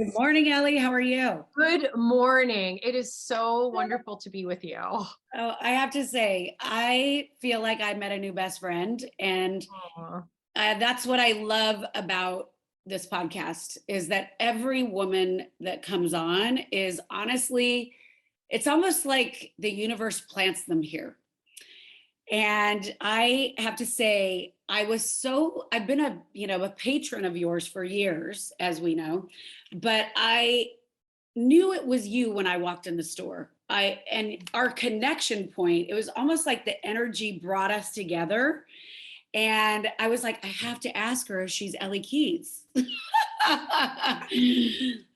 Good morning, Ellie. How are you? Good morning. It is so wonderful to be with you. Oh, I have to say, I feel like I met a new best friend, and Aw. that's what I love about this podcast is that every woman that comes on is honestly, it's almost like the universe plants them here. And I have to say, I've been a patron of yours for years, as we know, but I knew it was you when I walked in the store. And our connection point, it was almost like the energy brought us together. And I was like, I have to ask her if she's Ellie Keats.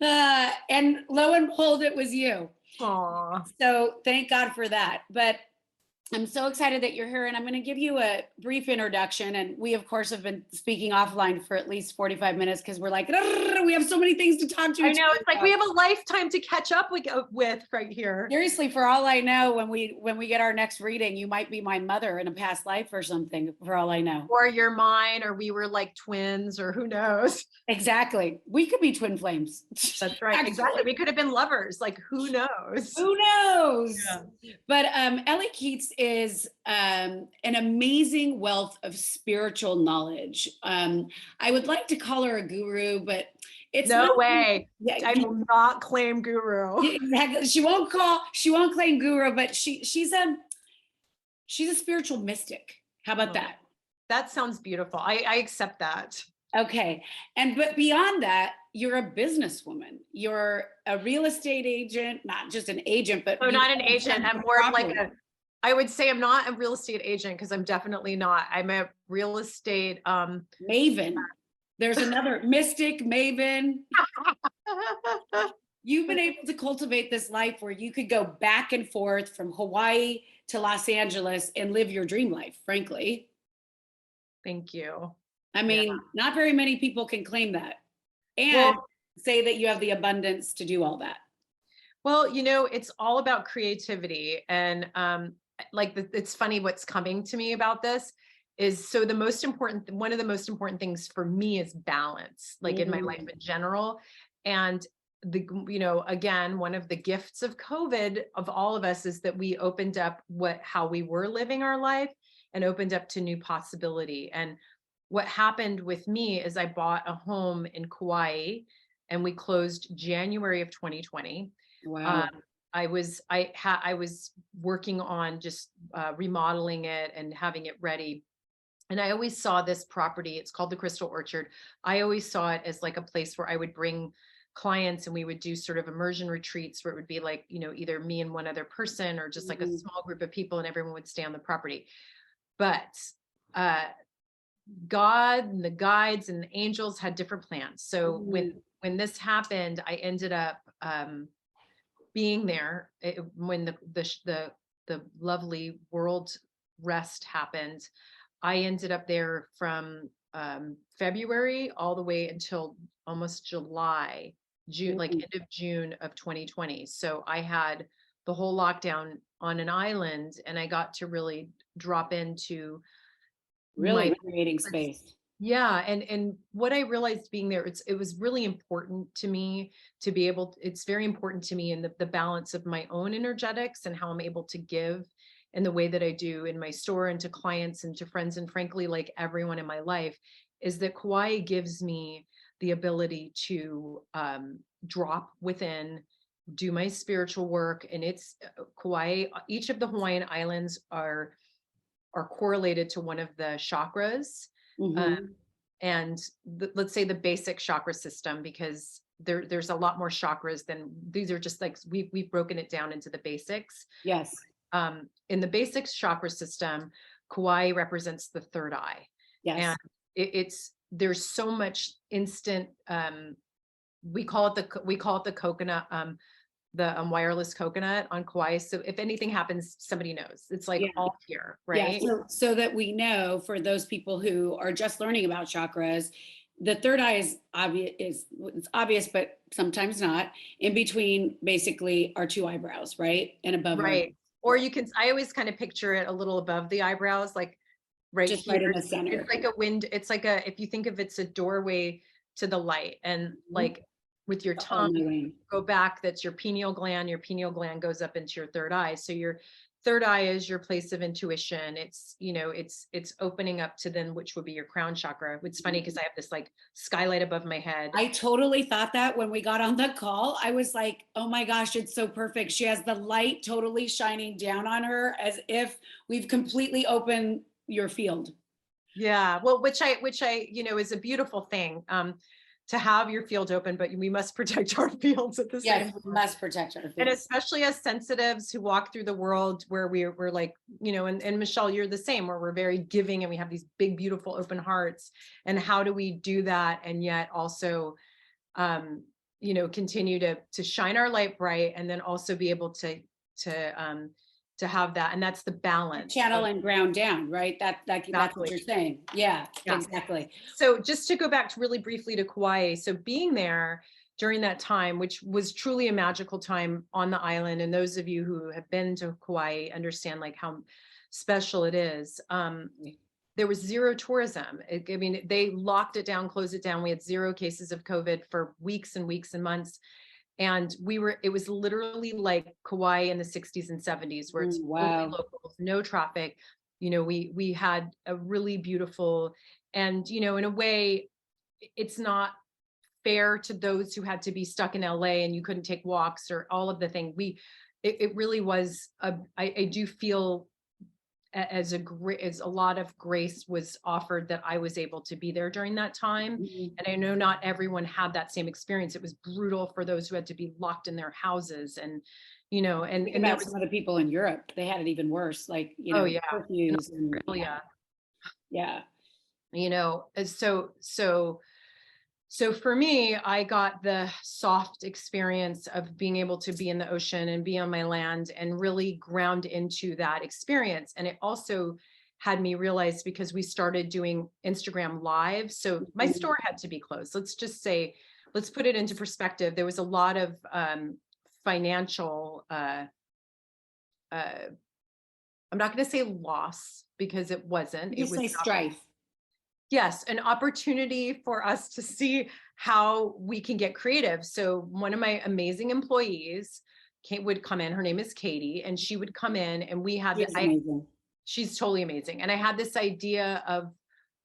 And lo and behold, it was you. Aw. So thank God for that. But I'm so excited that you're here, and I'm going to give you a brief introduction. And we, of course, have been speaking offline for at least 45 minutes because we're like, we have so many things to talk to I each know, other it's like we have a lifetime to catch up with right here. Seriously, for all I know, when we get our next reading, you might be my mother in a past life or something, for all I know. Or you're mine, or we were like twins, or who knows? Exactly. We could be twin flames. That's right. Actually, Exactly. We could have been lovers. Like, who knows? who knows? Yeah. But Ellie Keats is an amazing wealth of spiritual knowledge. I would like to call her a guru, but it's No not. way. Yeah, I will not claim guru. exactly. She won't claim guru, but she's a spiritual mystic. How about that? That sounds beautiful. I accept that. Okay. But beyond that, you're a businesswoman. You're a real estate agent, not just an agent, but So not an agent. I'm more of like I would say I'm not a real estate agent because I'm definitely not. I'm a real estate maven. There's another mystic maven. You've been able to cultivate this life where you could go back and forth from Hawaii to Los Angeles and live your dream life, frankly. Thank you. I mean, not very many people can claim that and Well, say that you have the abundance to do all that. well, it's all about creativity. And it's funny what's coming to me about this is so one of the most important things for me is balance, like in my life in general. And again, one of the gifts of COVID of all of us is that we opened up how we were living our life and opened up to new possibility. And what happened with me is I bought a home in Kauai and we closed January of 2020. Wow. I was working on just remodeling it and having it ready. And I always saw this property, it's called the Crystal Orchard. I always saw it as like a place where I would bring clients and we would do sort of immersion retreats where it would be like, either me and one other person or just like a small group of people and everyone would stay on the property. But God and the guides and the angels had different plans. So when this happened, I ended up being there when the lovely world rest happened. I ended up there from February all the way until almost June, like end of June of 2020. So I had the whole lockdown on an island and I got to really drop into Really creating space. Yeah. And what I realized being there, it was really important to me to be it's very important to me in the balance of my own energetics and how I'm able to give in the way that I do in my store and to clients and to friends. And frankly, like everyone in my life is that Kauai gives me the ability to drop within, do my spiritual work. And it's Kauai, each of the Hawaiian islands are correlated to one of the chakras. And let's say the basic chakra system, because there's a lot more chakras than these are just like, we've broken it down into the basics. Yes. In the basic chakra system, Kauai represents the third eye. Yes. And there's so much instant, we call it the coconut, the wireless coconut on Kauai. So if anything happens, somebody knows. It's like all here, right? Yeah. So that we know, for those people who are just learning about chakras, the third eye is obvious. It's obvious, but sometimes not. In between, basically, are two eyebrows, right, and above. Right. Or I always kind of picture it a little above the eyebrows, like right just here. Right in the center. It's like a wind. It's like if you think of it's a doorway to the light, and like with your The tongue, all-knowing. go back, that's your pineal gland. Your pineal gland goes up into your third eye. So your third eye is your place of intuition. It's, you know, it's opening up to then, which would be your crown chakra. It's funny because I have this like skylight above my head. I totally thought that when we got on the call. I was like, oh my gosh, it's so perfect. She has the light totally shining down on her as if we've completely opened your field. Yeah, well, which I, you know, is a beautiful thing, to have your field open, but we must protect our fields at the same Yes, time. we must protect our And field. especially as sensitives who walk through the world where we're like, you know, and Michelle, you're the same, where we're very giving and we have these big, beautiful open hearts. And how do we do that and yet also, you know, continue to shine our light bright and then also be able to have that, and that's the balance. Channel and ground down, right? That's what Exactly. you're saying. Yeah, Yeah. exactly. So just to go back to really briefly to Kauai, so being there during that time, which was truly a magical time on the island, and those of you who have been to Kauai understand like how special it is. There was zero tourism. I mean, they locked it down, closed it down. We had 0 cases of COVID for weeks and weeks and months. And it was literally like Kauai in the 60s and 70s, where it's only Wow. locals, no traffic. You know, we had a really beautiful, and, you know, in a way, it's not fair to those who had to be stuck in LA and you couldn't take walks or all of the thing. It really was, I do feel as a lot of grace was offered that I was able to be there during that time. Mhm. And I know not everyone had that same experience. It was brutal for those who had to be locked in their houses, and, you know, and Think there about was, some of the people in Europe. They had it even worse, like, you oh know, yeah, in curfews and Australia, yeah. you know, so for me, I got the soft experience of being able to be in the ocean and be on my land and really ground into that experience. And it also had me realize, because we started doing Instagram live, so my Mhm. store had to be closed. Let's just say, let's put it into perspective. There was a lot of financial, I'm not going to say loss, because it wasn't. You It was say strife. Yes, an opportunity for us to see how we can get creative. So one of my amazing employees would come in. Her name is Katie, and she would come in, and we had She's amazing. she's totally amazing. And I had this idea of,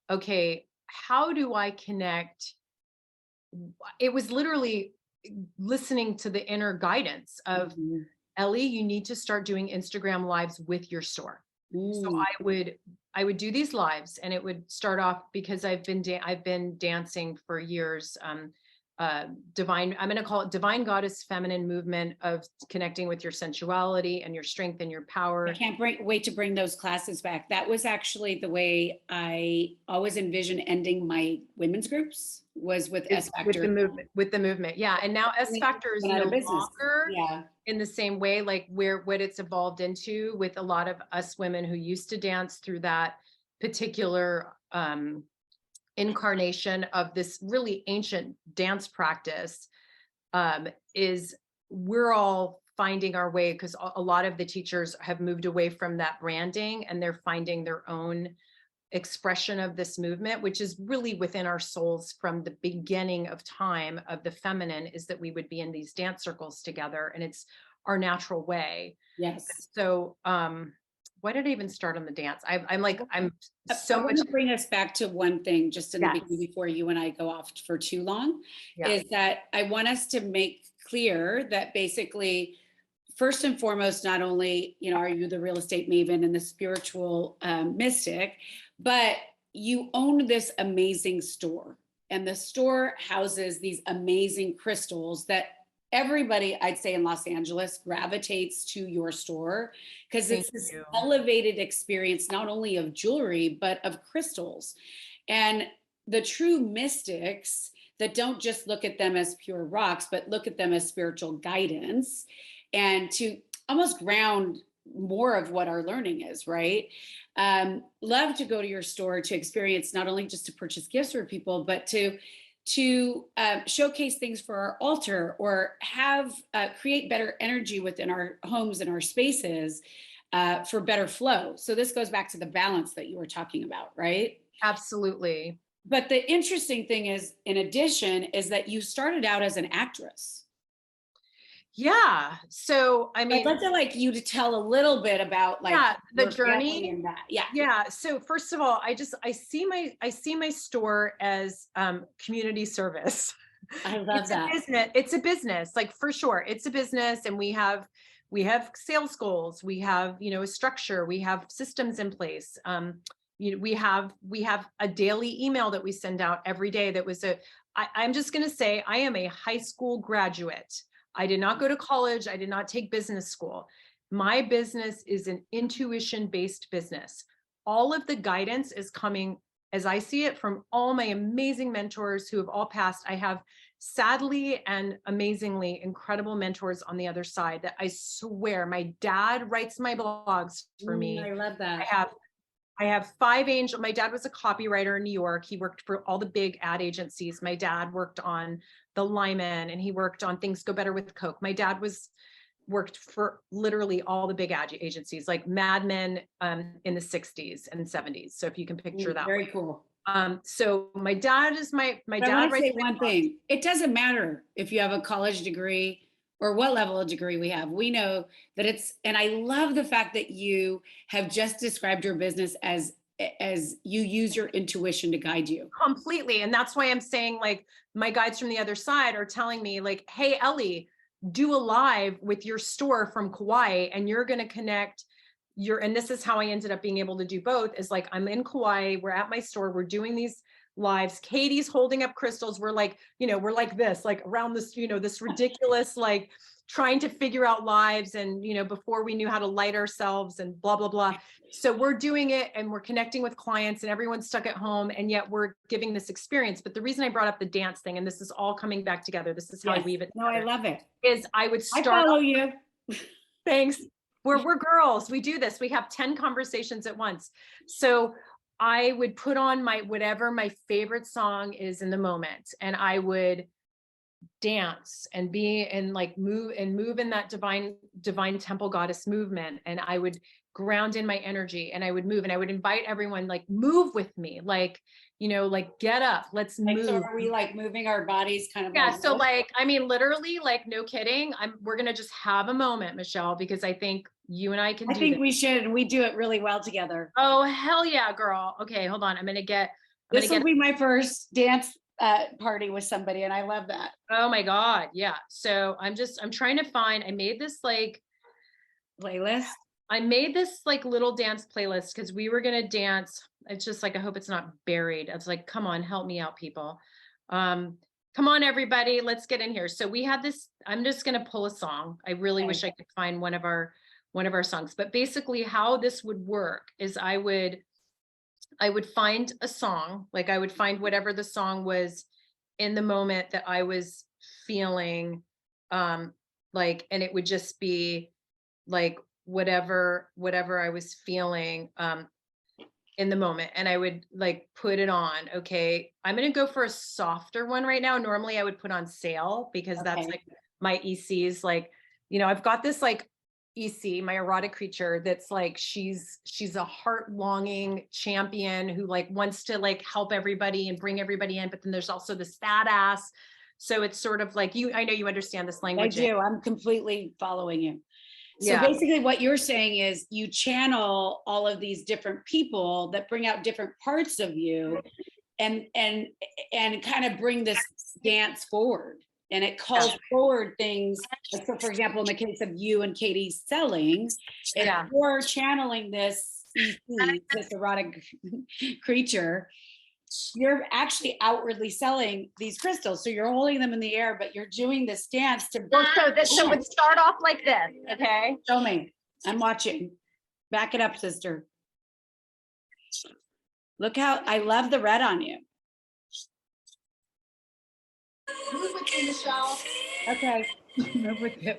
okay, how do I connect? It was literally listening to the inner guidance of, Mhm. Ellie, you need to start doing Instagram lives with your store. So Mm. I would do these lives, and it would start off, because I've been dancing for years. Divine, I'm going to call it divine goddess feminine movement of connecting with your sensuality and your strength and your I power. can't wait to bring those classes back. That was actually the way I always envisioned ending my women's groups, was with S With Factor. the movement. Yeah. And now S Factor is Went out no of business. longer Yeah. in the same way, like what it's evolved into, with a lot of us women who used to dance through that particular incarnation of this really ancient dance practice, is we're all finding our way, because a lot of the teachers have moved away from that branding and they're finding their own expression of this movement, which is really within our souls from the beginning of time of the feminine, is that we would be in these dance circles together, and it's our natural way. Yes. So why did I even start on the dance? I'm so I much. want to bring us back to one thing just in the Yes. beginning before you and I go off for too long, Yeah. is that I want us to make clear that basically, first and foremost, not only, you know, are you the real estate maven and the spiritual mystic, but you own this amazing store, and the store houses these amazing crystals that everybody, I'd say, in Los Angeles gravitates to your store, because it's this You. elevated experience, not only of jewelry, but of crystals. And the true mystics that don't just look at them as pure rocks, but look at them as spiritual guidance, and to almost ground more of what our learning is, right? Love to go to your store to experience, not only just to purchase gifts for people, but to showcase things for our altar, or have create better energy within our homes and our spaces for better flow. So this goes back to the balance that you were talking about, right? Absolutely. But the interesting thing is, in addition, is that you started out as an actress. Yeah. So, I I'd mean, love to like you to tell a little bit about like yeah, the your family journey. and that. Yeah. Yeah. So first of all, I see my store as community service. I love It's a that. business. It's a business, like for sure. It's a business, and we have sales goals. We have, a structure. We have systems in place. We have a daily email that we send out every day. I'm just going to say, I am a high school graduate. I did not go to college. I did not take business school. My business is an intuition-based business. All of the guidance is coming, as I see it, from all my amazing mentors who have all passed. I have, sadly and amazingly, incredible mentors on the other side that I swear, my dad writes my blogs for me. I love that. I have 5 angels. My dad was a copywriter in New York. He worked for all the big ad agencies. My dad worked on the Lyman, and he worked on Things Go Better with Coke. My dad worked for literally all the big ad agencies, like Mad Men in the 60s and 70s. So if you can picture that. Very cool. So my dad is my But dad. I want to say one thing. It doesn't matter if you have a college degree or what level of degree we have. We know that and I love the fact that you have just described your business as you use your intuition to guide you. Completely. And that's why I'm saying, like, my guides from the other side are telling me, like, hey, Ellie, do a live with your store from Kauai, and you're going to connect and this is how I ended up being able to do both, is like, I'm in Kauai, we're at my store, we're doing these lives. Katie's holding up crystals. We're like, we're like this, like around this, this ridiculous, like trying to figure out lives. And, before we knew how to light ourselves and blah, blah, blah. So we're doing it, and we're connecting with clients, and everyone's stuck at home, and yet we're giving this experience. But the reason I brought up the dance thing, and this is all coming back together, this is how I weave it together. No, I love it. Is I would start. I follow you. Thanks. We're girls. We do this. We have 10 conversations at once. So I would put on whatever my favorite song is in the moment, and I would dance and move in that divine temple goddess movement. And I would ground in my energy, and I would move, and I would invite everyone, like, move with me, like, get up, let's move. So are we like moving our bodies kind of? Yeah. So like, I mean, literally, like, no kidding. We're going to just have a moment, Michelle, because I think you and I can do this. We should, and we do it really well together. Oh, hell yeah, girl. Okay, hold on. This will be my first dance party with somebody, and I love that. Oh my God. Yeah. So I'm trying to find, I made this like playlist. I made this like little dance playlist because we were going to dance. It's just like, I hope it's not buried. I was like, come on, help me out, people. Come on, everybody, let's get in here. So we had this, I'm just going to pull a song. I really wish I could find one of our songs, but basically how this would work is I would find a song, like I would find whatever the song was in the moment that I was feeling, like, and it would just be like whatever I was feeling in the moment, and I would like put it on. Okay, I'm gonna go for a softer one right now. Normally I would put on Sail, because that's like my EC's, like, I've got this like EC, my erotic creature, that's like, she's a heart longing champion who like wants to like help everybody and bring everybody in, but then there's also this badass. So it's sort of like, I know you understand this language. I do. I'm completely following you. So basically what you're saying is you channel all of these different people that bring out different parts of you, and kind of bring this dance forward. And it calls forward things. So for example, in the case of you and Katie selling, if you're channeling this erotic creature, you're actually outwardly selling these crystals. So you're holding them in the air, but you're doing this dance to. So it would start off like this. Okay. Show me. I'm watching. Back it up, sister. Look how I love the red on you. Move with me, Michelle. Okay. Move with you.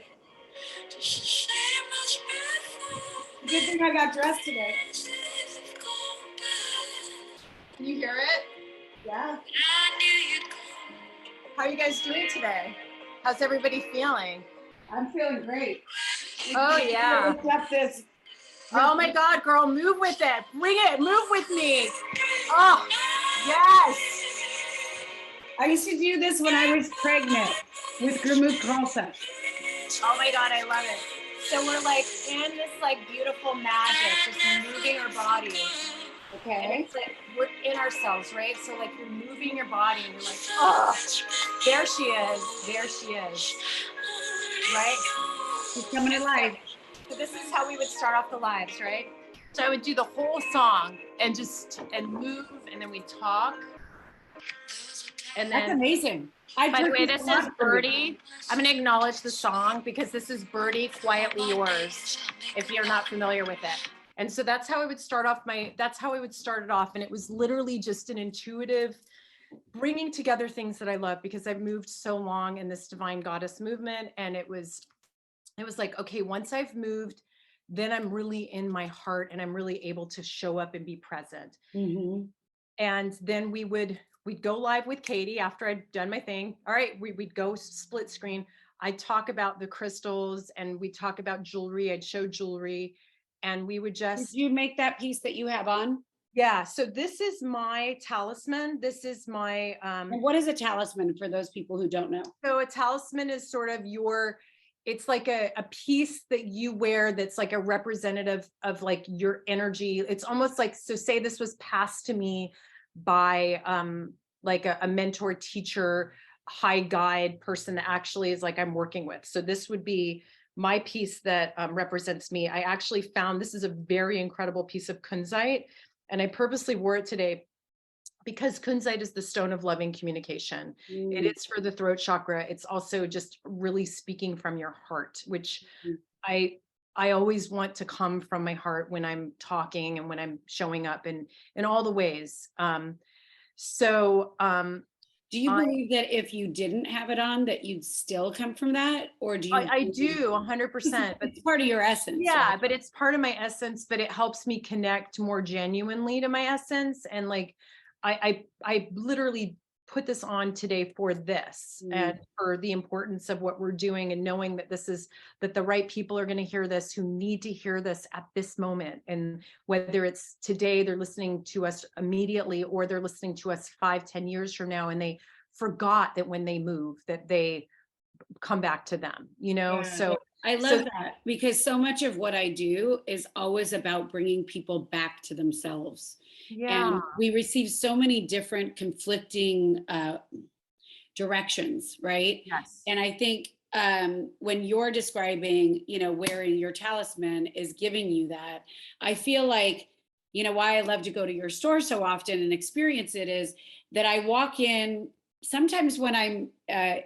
Good thing I got dressed today. Can you hear it? Yeah. How are you guys doing today? How's everybody feeling? I'm feeling great. Oh yeah. This. Oh my God, girl, move with it. Bring it. Move with me. Oh, yes. I used to do this when I was pregnant with Gurmukh Khalsa. Oh my God, I love it. So we're like in this like beautiful magic, just moving our bodies. And Okay. it's like we're in ourselves, right? So like you're moving your body and you're like, oh, there she is. There she is. Right? She's coming to life. So this is how we would start off the lives, right? So I would do the whole song and move, and then we talk. And That's then, amazing. by the way, this is Birdie. I'm going to acknowledge the song because this is Birdie, Quietly Yours, if you're not familiar with it. And so that's how I would start off that's how I would start it off. And it was literally just an intuitive bringing together things that I love, because I've moved so long in this divine goddess movement. And it was like, okay, once I've moved, then I'm really in my heart and I'm really able to show up and be present. Mm-hmm. And then we'd go live with Katie after I'd done my thing. All right, we'd go split screen. I'd talk about the crystals and we'd talk about jewelry. I'd show jewelry and we would just. Did you make that piece that you have on? Yeah, so this is my talisman. This is my. And what is a talisman for those people who don't know? So a talisman is sort of it's like a piece that you wear that's like a representative of like your energy. It's almost like, so say this was passed to me by like a mentor, teacher, high guide person that actually is like I'm working with. So this would be my piece that represents me. I actually found this is a very incredible piece of kunzite, and I purposely wore it today because kunzite is the stone of loving communication. It is for the throat chakra. It's also just really speaking from your heart, which I always want to come from my heart when I'm talking and when I'm showing up in all the ways. Do you believe that if you didn't have it on, that you'd still come from that? Or do you? I do 100%. But it's part of your essence. Yeah, right? But it's part of my essence, but it helps me connect more genuinely to my essence. And like, I literally put this on today for this and for the importance of what we're doing, and knowing that that the right people are going to hear this, who need to hear this at this moment. And whether it's today, they're listening to us immediately, or they're listening to us 5-10 years from now, and they forgot that when they move, that they come back to them, Yeah. So I love that, because so much of what I do is always about bringing people back to themselves. Yeah. And we receive so many different conflicting directions, right? Yes. And I think when you're describing, wearing your talisman is giving you that. I feel like, why I love to go to your store so often and experience it is that I walk in sometimes when I'm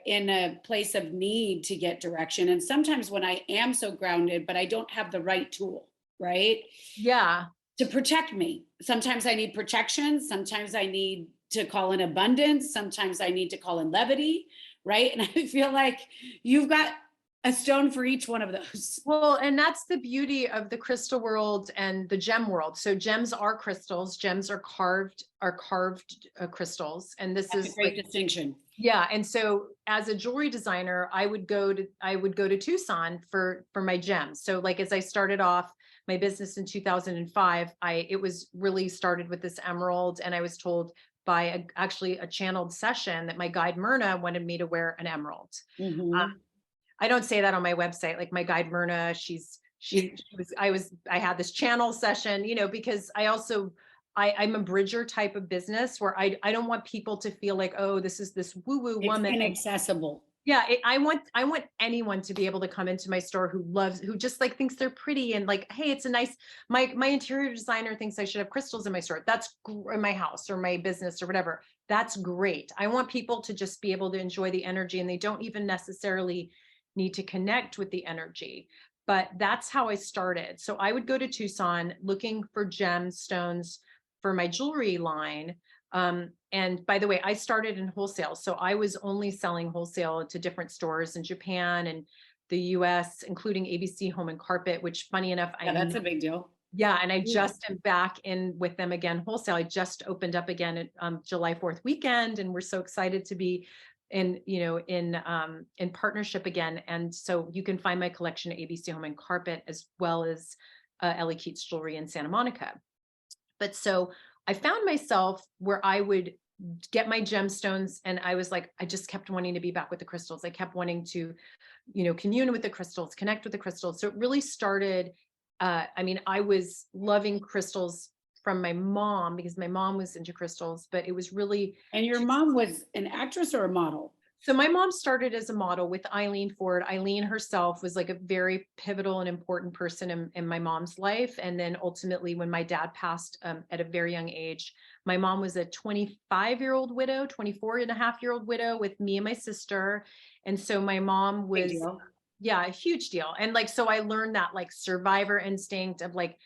in a place of need to get direction, and sometimes when I am so grounded, but I don't have the right tool, right? Yeah. To protect me. Sometimes I need protection. Sometimes I need to call in abundance. Sometimes I need to call in levity, right? And I feel like you've got a stone for each one of those. Well, and that's the beauty of the crystal world and the gem world. So gems are crystals. Gems are carved crystals. And this is a great distinction. Yeah. And so as a jewelry designer, I would go to Tucson for my gems. So like, as I started off my business in 2005, it was really started with this emerald. And I was told by actually a channeled session that my guide Myrna wanted me to wear an emerald. I don't say that on my website. Like, my guide Myrna, I had this channel session, because I'm a bridger type of business where I don't want people to feel like, oh, this is this woo-woo woman. It's inaccessible. Yeah. I want anyone to be able to come into my store who just like thinks they're pretty and like, hey, it's a nice, my interior designer thinks I should have crystals in my store. That's in my house or my business or whatever. That's great. I want people to just be able to enjoy the energy, and they don't even necessarily need to connect with the energy. But that's how I started. So I would go to Tucson looking for gemstones for my jewelry line. And by the way, I started in wholesale. So I was only selling wholesale to different stores in Japan and the US, including ABC Home and Carpet, which, funny enough, that's a big deal. Yeah. And I just am back in with them again, wholesale. I just opened up again at July 4th weekend. And we're so excited to be in partnership again. And so you can find my collection at ABC Home and Carpet, as well as Ele Keats Jewelry in Santa Monica. But so I found myself where I would get my gemstones. And I was like, I just kept wanting to be back with the crystals. I kept wanting to, commune with the crystals, connect with the crystals. So it really started, I was loving crystals from my mom because my mom was into crystals, but it was really. And your mom was an actress or a model? So my mom started as a model with Eileen Ford. Eileen herself was like a very pivotal and important person in my mom's life. And then ultimately when my dad passed at a very young age, my mom was a 25-year-old widow, 24-and-a-half-year-old widow with me and my sister. And so my mom was, yeah, a huge deal. And like, so I learned that like survivor instinct of like,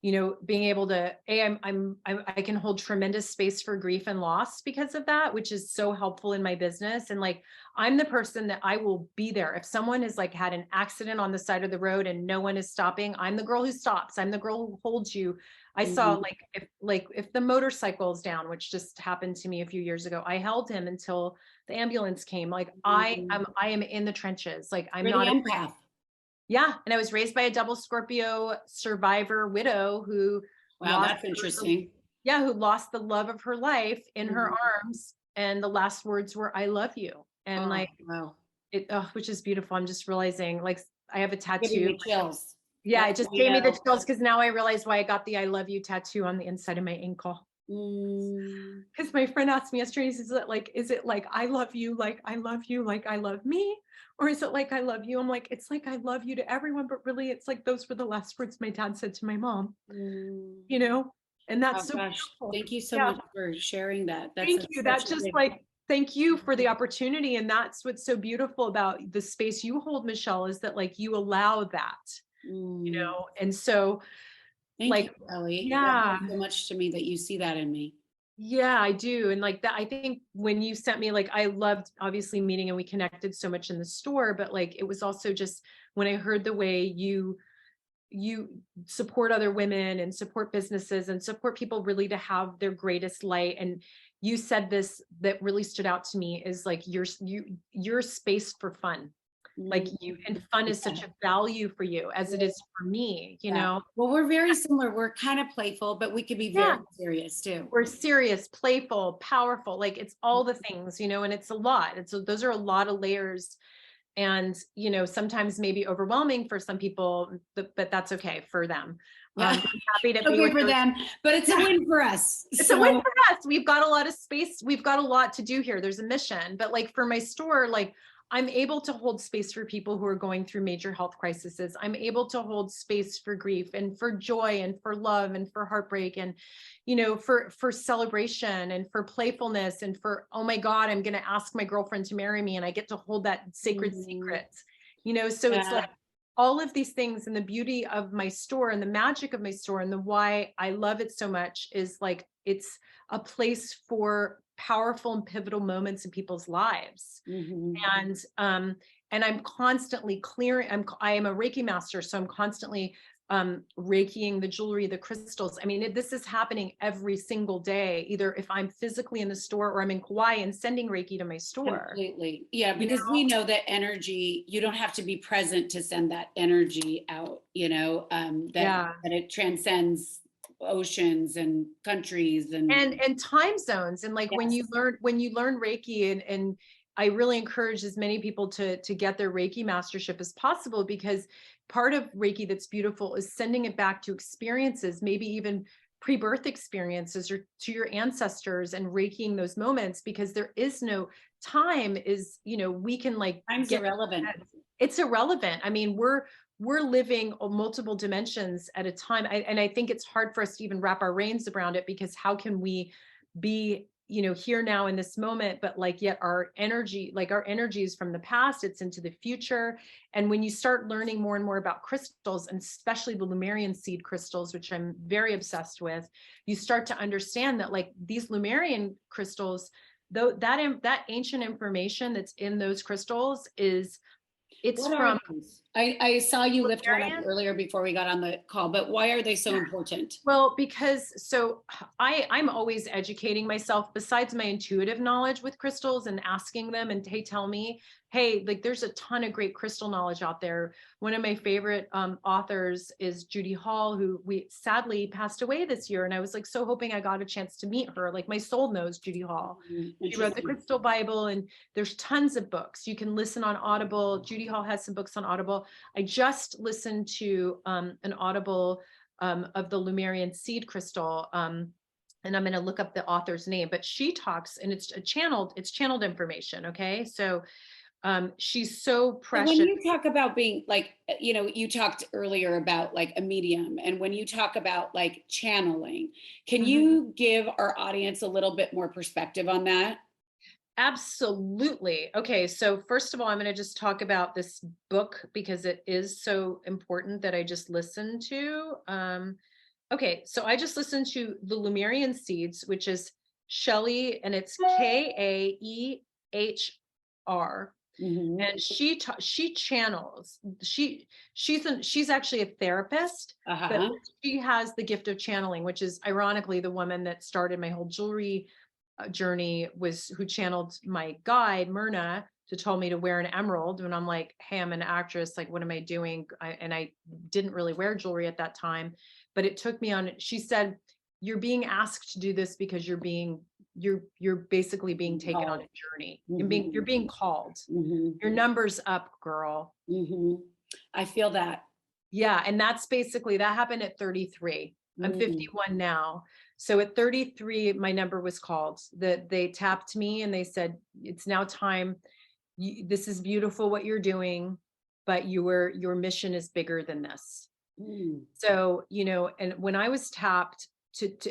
being able to, I can hold tremendous space for grief and loss because of that, which is so helpful in my business. And like, I'm the person that I will be there. If someone has like had an accident on the side of the road and no one is stopping, I'm the girl who stops. I'm the girl who holds you. I saw if the motorcycle is down, which just happened to me a few years ago, I held him until the ambulance came. Like I am in the trenches. Like I'm not an empath. Yeah. And I was raised by a double Scorpio survivor widow who. Wow, that's interesting. Who lost the love of her life in her arms. And the last words were, I love you. And wow. Which is beautiful. I'm just realizing like I have a tattoo. Giving me chills. Yeah, it just gave me the chills because now I realize why I got the I love you tattoo on the inside of my ankle. Because my friend asked me yesterday, is it like I love you, like I love you, like I love me? Or is it like I love you? I'm like, it's like I love you to everyone, but really it's like those were the last words my dad said to my mom. And that's so beautiful. Thank you so much for sharing that. Thank you. That's just like, thank you for the opportunity. And that's what's so beautiful about the space you hold, Michelle, is that like you allow that, and so Thank you, Ellie. Yeah. That means so much to me that you see that in me. Yeah, I do. And like that, I think when you sent me, like, I loved obviously meeting and we connected so much in the store, but like, it was also just when I heard the way you support other women and support businesses and support people really to have their greatest light. And you said this that really stood out to me is like, your space for fun. Like you, and fun is such a value for you as it is for me, Well, we're very similar. We're kind of playful, but we could be very serious too. We're serious, playful, powerful, like it's all the things, and it's a lot. Those are a lot of layers and, sometimes maybe overwhelming for some people, but that's okay for them. I'm happy to be okay for them, but it's a win for us. It's a win for us. We've got a lot of space. We've got a lot to do here. There's a mission, but like for my store, like I'm able to hold space for people who are going through major health crises. I'm able to hold space for grief and for joy and for love and for heartbreak and, for celebration and for playfulness and for, oh my God, I'm going to ask my girlfriend to marry me and I get to hold that sacred secret, so it's like all of these things. And the beauty of my store and the magic of my store and the why I love it so much is like, it's a place for powerful and pivotal moments in people's lives. And I'm constantly clearing, I am a Reiki master. So I'm constantly Reikiing the jewelry, the crystals. I mean, this is happening every single day, either if I'm physically in the store or I'm in Kauai and sending Reiki to my store. Completely. Yeah. Because we know that energy, you don't have to be present to send that energy out, that it transcends oceans and countries and time zones. And like when you learn Reiki and I really encourage as many people to get their Reiki mastership as possible, because part of Reiki that's beautiful is sending it back to experiences, maybe even pre-birth experiences or to your ancestors and Reikiing those moments, because there is no time is, we can like time's irrelevant. It's irrelevant. I mean, we're living multiple dimensions at a time. And I think it's hard for us to even wrap our brains around it, because how can we be, here now in this moment, but like, yet our energy is from the past, it's into the future. And when you start learning more and more about crystals, and especially the Lumerian seed crystals, which I'm very obsessed with, you start to understand that like these Lumerian crystals, though that ancient information that's in those crystals it's from. I saw you lift one up earlier before we got on the call, but why are they so important? Well, because I'm always educating myself besides my intuitive knowledge with crystals and asking them and hey, tell me, hey, like there's a ton of great crystal knowledge out there. One of my favorite authors is Judy Hall, who we sadly passed away this year. And I was like so hoping I got a chance to meet her. Like my soul knows Judy Hall. She wrote the Crystal Bible, and there's tons of books. You can listen on Audible. Judy Hall has some books on Audible. I just listened to an Audible of the Lemurian seed crystal. And I'm going to look up the author's name, but she talks, and it's channeled information. Okay. So she's so precious. When you talk about being like, you talked earlier about like a medium, and when you talk about like channeling, can you give our audience a little bit more perspective on that? Absolutely. Okay. So first of all, I'm going to just talk about this book because it is so important that I just listened to. Okay. So I just listened to The Lemurian Seeds, which is Shelley, and it's Kaehr. And she channels, she's actually a therapist, but she has the gift of channeling, which is ironically the woman that started my whole jewelry journey, who channeled my guide Myrna to tell me to wear an emerald. And I'm like, hey, I'm an actress, like what am I doing? And I didn't really wear jewelry at that time, but it took me on. She said, you're being asked to do this because you're basically being taken on a journey. You're being called. Your number's up, girl. I feel that. Yeah. And that's basically, that happened at 33. I'm 51 now. So at 33, my number was called. They tapped me and they said, it's now time. This is beautiful what you're doing, but your mission is bigger than this. So, and when I was tapped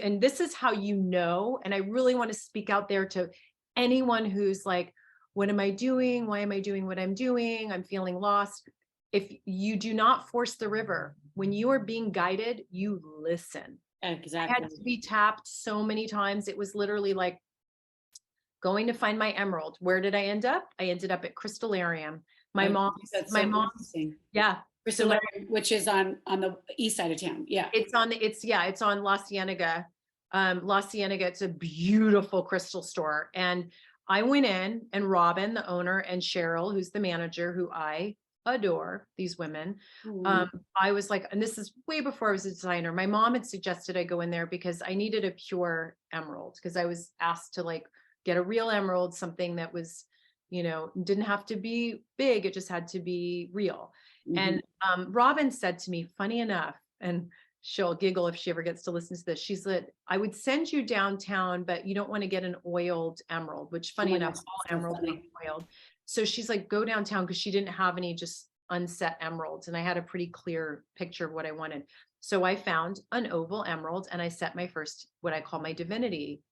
and this is how, and I really want to speak out there to anyone who's like, what am I doing? Why am I doing what I'm doing? I'm feeling lost. If you do not force the river, when you are being guided, you listen. Exactly. I had to be tapped so many times. It was literally like going to find my emerald. Where did I end up? I ended up at Crystallarium. My mom, yeah. Crystallarium, which is on the east side of town. Yeah. It's on La Cienega. La Cienega, it's a beautiful crystal store. And I went in, and Robin, the owner, and Cheryl, who's the manager, who I adore, these women. I was like, and this is way before I was a designer. My mom had suggested I go in there because I needed a pure emerald, because I was asked to like get a real emerald, something that was, didn't have to be big. It just had to be real. And Robin said to me, funny enough, and she'll giggle if she ever gets to listen to this. She said, I would send you downtown, but you don't want to get an oiled emerald, which funny enough, all emeralds are oiled. So she's like, go downtown, because she didn't have any just unset emeralds. And I had a pretty clear picture of what I wanted. So I found an oval emerald, and I set my first, what I call my Divinity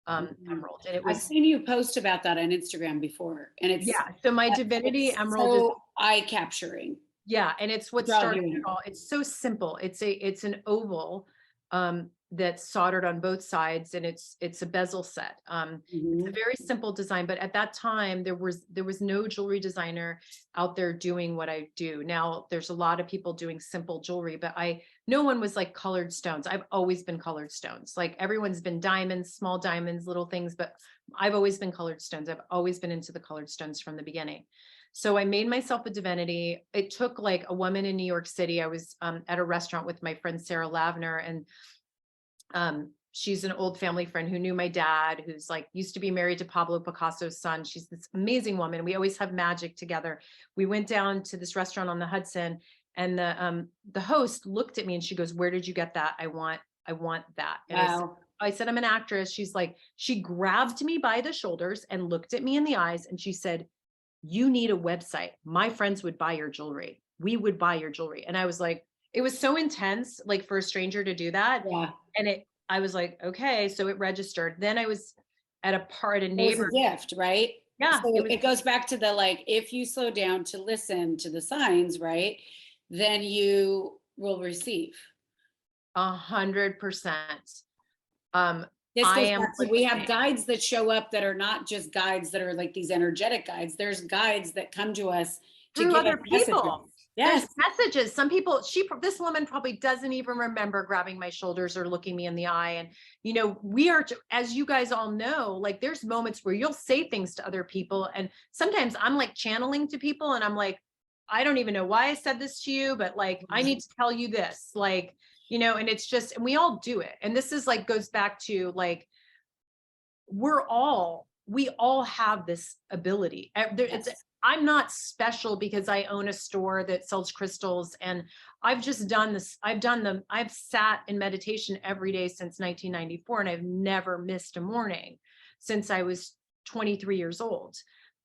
emerald. And I've seen you post about that on Instagram before. And it's, so my Divinity emerald so is eye-capturing. Yeah. And it's what started it all. It's so simple. It's an oval that's soldered on both sides, and it's a bezel set. It's a very simple design, but at that time there was no jewelry designer out there doing what I do. Now there's a lot of people doing simple jewelry, but no one was like colored stones. I've always been colored stones. Like everyone's been diamonds, small diamonds, little things, but I've always been colored stones. I've always been into the colored stones from the beginning. So I made myself a Divinity. It took like a woman in New York City. I was at a restaurant with my friend Sarah Lavner, and she's an old family friend who knew my dad, who's like used to be married to Pablo Picasso's son. She's this amazing woman. We always have magic together. We went down to this restaurant on the Hudson, and the host looked at me and she goes, "Where did you get that? I want that." And Wow. I said, "I'm an actress." She's like, she grabbed me by the shoulders and looked at me in the eyes, and she said, "You need a website. My friends would buy your jewelry. We would buy your jewelry." And I was like, it was so intense, like for a stranger to do that. Yeah. And I was like, okay. So it registered. Then I was at a It was a gift, right? Yeah. So it goes back to the, like, if you slow down to listen to the signs, right, then you will receive. 100%. We have guides that show up that are not just guides that are like these energetic guides. There's guides that come to us to through give other us messages. people. Yes. There's messages. Some people, this woman probably doesn't even remember grabbing my shoulders or looking me in the eye. And, you know, we are, as you guys all know, like there's moments where you'll say things to other people. And sometimes I'm like channeling to people and I'm like, I don't even know why I said this to you, but like, I need to tell you this, like, you know, and it's just, and we all do it. And this is like, goes back to like, we all have this ability. It's, Yes. I'm not special because I own a store that sells crystals and I've just done this. I've sat in meditation every day since 1994 and I've never missed a morning since I was 23 years old.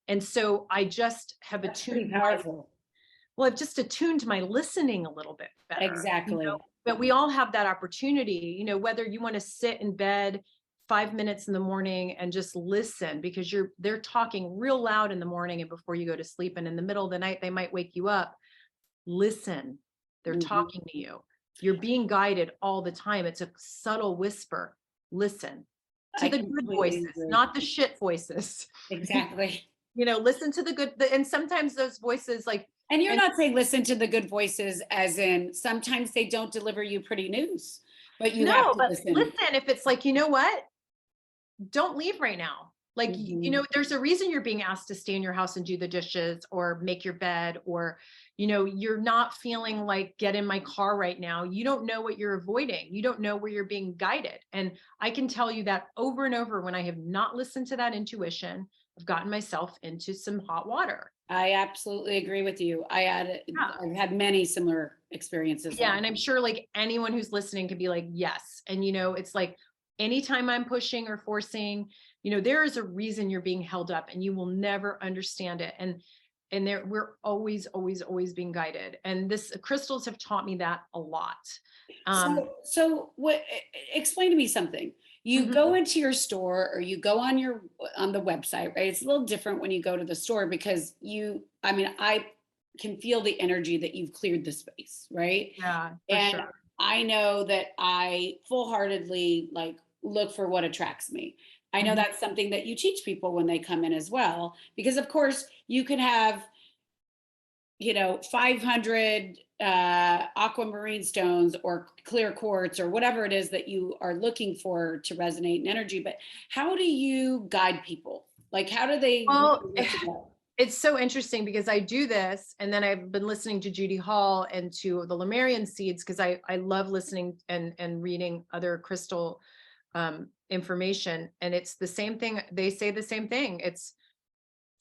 And so I just have That's pretty attuned powerful. I've just attuned my listening a little bit better. Exactly. You know? But we all have that opportunity, you know, whether you want to sit in bed 5 minutes in the morning and just listen because they're talking real loud in the morning and before you go to sleep. And in the middle of the night, they might wake you up. Listen, they're talking to you. You're being guided all the time. It's a subtle whisper. Listen to the good voices, not the shit voices. Exactly. You know, listen to the good, and sometimes those voices like, and you're not saying listen to the good voices as in sometimes they don't deliver you pretty news, but you have to listen. Listen, if it's like, you know what? Don't leave right now. Like, you know, there's a reason you're being asked to stay in your house and do the dishes or make your bed, or, you know, you're not feeling like get in my car right now. You don't know what you're avoiding. You don't know where you're being guided. And I can tell you that over and over, when I have not listened to that intuition, I've gotten myself into some hot water. I absolutely agree with you. I've had many similar experiences. Yeah. And I'm sure like anyone who's listening could be like, yes. And, you know, it's like, anytime I'm pushing or forcing, you know, there is a reason you're being held up and you will never understand it. And we're always being guided. And crystals have taught me that a lot. So what, explain to me something. You go into your store or you go on the website, right? It's a little different when you go to the store because I can feel the energy that you've cleared the space, right? Yeah. And sure. I know that I full-heartedly like look for what attracts me. I know that's something that you teach people when they come in as well, because of course you can have, you know, 500 aquamarine stones or clear quartz or whatever it is that you are looking for to resonate in energy. But how do you guide people? Like, how do they? Well, it's so interesting because I do this, and then I've been listening to Judy Hall and to the Lemurian seeds because I love listening and reading other crystal information, and it's the same thing. They say the same thing. It's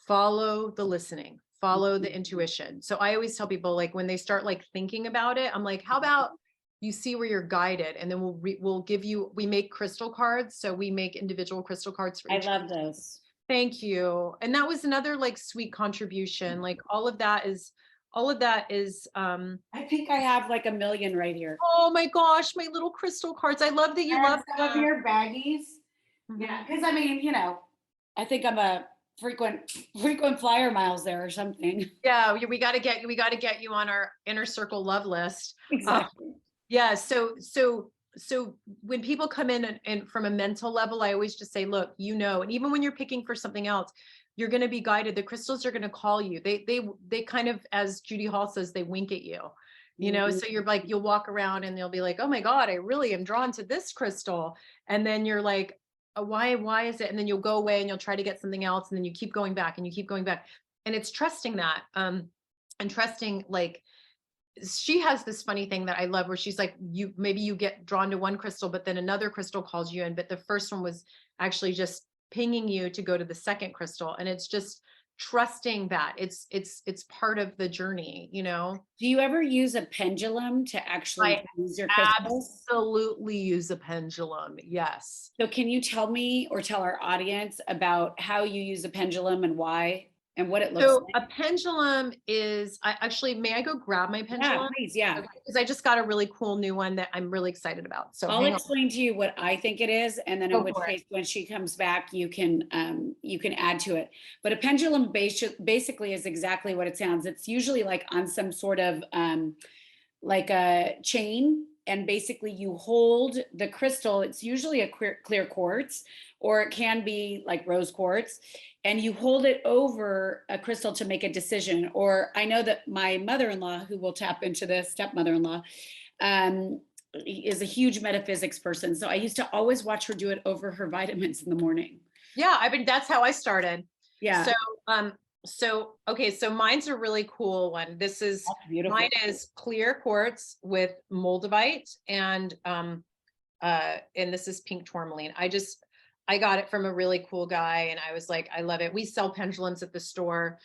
follow the listening, follow the intuition. So I always tell people, like, when they start like thinking about it, I'm like, how about you see where you're guided, and then we'll give you. We make crystal cards, so we make individual crystal cards for each. I love those. Thank you. And that was another like sweet contribution. Like all of that is I think I have like a million right here. oh my gosh, my little crystal cards. I love that you love some of your baggies. Yeah, because I mean, you know, I think I'm a frequent flyer miles there or something. Yeah, we got to get you on our inner circle love list. Exactly. Yeah, so when people come in and from a mental level, I always just say, look, you know, and even when you're picking for something else, you're going to be guided. The crystals are going to call you. They kind of, as Judy Hall says, they wink at you, you know, so you're like, you'll walk around and they'll be like, oh my God, I really am drawn to this crystal. And then you're like, why is it? And then you'll go away and you'll try to get something else. And then you keep going back and you keep going back. And it's trusting that, and trusting, like, she has this funny thing that I love where she's like, maybe you get drawn to one crystal, but then another crystal calls you in, but the first one was actually just pinging you to go to the second crystal. And it's just trusting that it's part of the journey, you know? Do you ever use a pendulum to actually use your crystals? Absolutely use a pendulum. Yes. So can you tell me or tell our audience about how you use a pendulum and why? And what it looks like. A pendulum is, may I go grab my pendulum? Yeah, please, yeah. Because I just got a really cool new one that I'm really excited about. So I'll explain to you what I think it is, and then in which case, when she comes back, you can add to it. But a pendulum basically is exactly what it sounds. It's usually like on some sort of like a chain, and basically you hold the crystal. It's usually a clear quartz, or it can be like rose quartz, and you hold it over a crystal to make a decision. Or I know that my mother-in-law, who will tap into this, stepmother-in-law, is a huge metaphysics person. So I used to always watch her do it over her vitamins in the morning. Yeah, I mean, that's how I started. Yeah. Okay, so mine's a really cool one. This is, That's beautiful. mine is clear quartz with moldavite, and this is pink tourmaline. I got it from a really cool guy, and I was like, I love it. We sell pendulums at the store.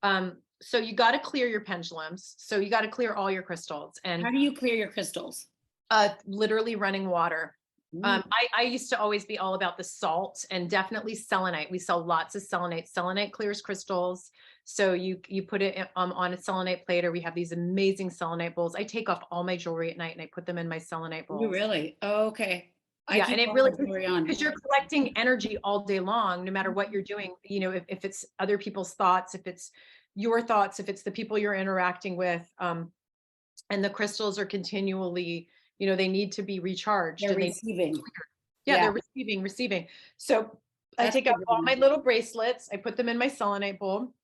So you got to clear your pendulums. So you got to clear all your crystals. And how do you clear your crystals? literally running water. I used to always be all about the salt, and definitely selenite. We sell lots of selenite. Selenite clears crystals. So you put it on a selenite plate, or we have these amazing selenite bowls. I take off all my jewelry at night and I put them in my selenite bowls. You really? Oh, okay. Yeah, and it really, because you're collecting energy all day long, no matter what you're doing. You know, if it's other people's thoughts, if it's your thoughts, if it's the people you're interacting with, and the crystals are continually, you know, they need to be recharged. They're receiving. They're receiving. So I take out all my little bracelets, I put them in my selenite bowl.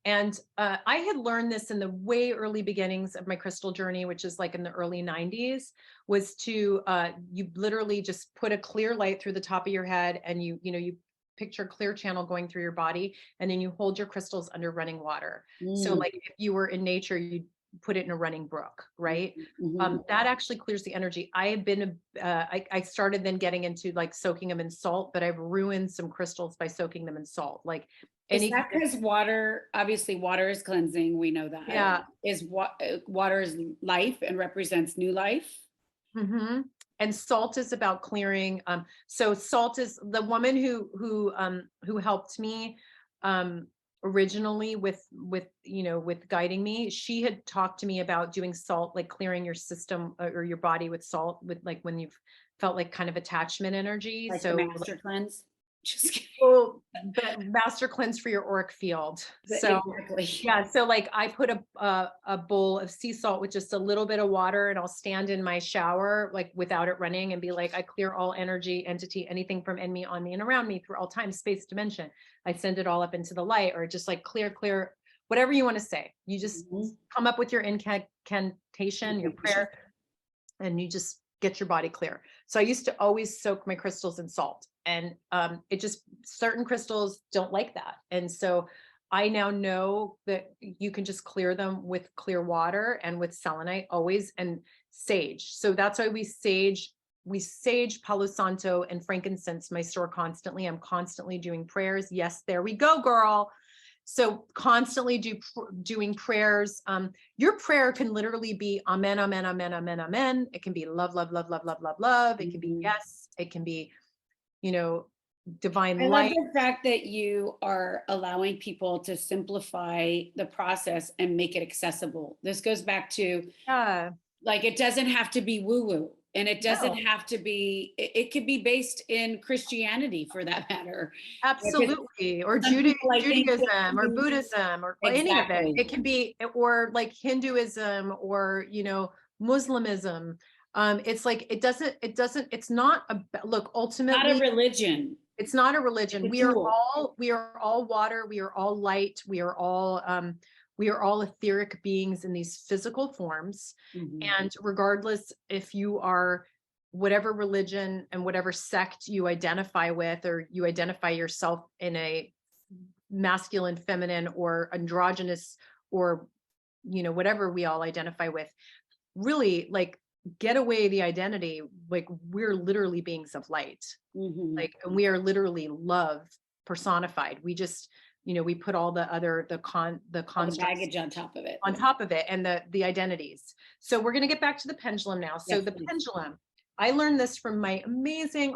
And I had learned this in the way early beginnings of my crystal journey, which is like in the early 90s, was to, you literally just put a clear light through the top of your head, and you picture a clear channel going through your body, and then you hold your crystals under running water. So like if you were in nature, you'd put it in a running brook, right? That actually clears the energy. I have been, I started then getting into like soaking them in salt, but I've ruined some crystals by soaking them in salt. Like is that because water, obviously water is cleansing. We know that. Yeah. Is water is life and represents new life. And salt is about clearing. So salt is the woman who helped me, originally with guiding me. She had talked to me about doing salt, like clearing your system or your body with salt, with like when you've felt like kind of attachment energy. Like so the master cleanse. Just kidding. Well, the master cleanse for your auric field. So exactly. yeah, so like I put a bowl of sea salt with just a little bit of water, and I'll stand in my shower like without it running and be like, I clear all energy, entity, anything from in me, on me, and around me through all time, space, dimension. I send it all up into the light, or just like clear, whatever you want to say. You just come up with your incantation, your prayer, and you just get your body clear. So I used to always soak my crystals in salt, and it just, certain crystals don't like that. And so I now know that you can just clear them with clear water and with selenite always, and sage. So that's why we sage Palo Santo and frankincense my store constantly. I'm constantly doing prayers. Yes, there we go, girl. So constantly doing prayers. Your prayer can literally be amen, amen, amen, amen, amen. It can be love, love, love, love, love, love, love. It can be yes. It can be, divine light. I love the fact that you are allowing people to simplify the process and make it accessible. This goes back to, like, it doesn't have to be woo-woo. And it doesn't have to be, it could be based in Christianity for that matter. Absolutely. Or Judaism or Buddhism or any of it. It can be, or like Hinduism or, Muslimism. It's like, it's not look, ultimately. Not a religion. It's not a religion. We are all water. We are all light. We are all etheric beings in these physical forms. And regardless if you are whatever religion and whatever sect you identify with, or you identify yourself in a masculine, feminine, or androgynous, or, whatever we all identify with, really, like, get away the identity. Like, we're literally beings of light. Like, and we are literally love personified. We just, we put all the other, the baggage on top of it, and the identities. So we're going to get back to the pendulum now. So the pendulum, I learned this from my amazing,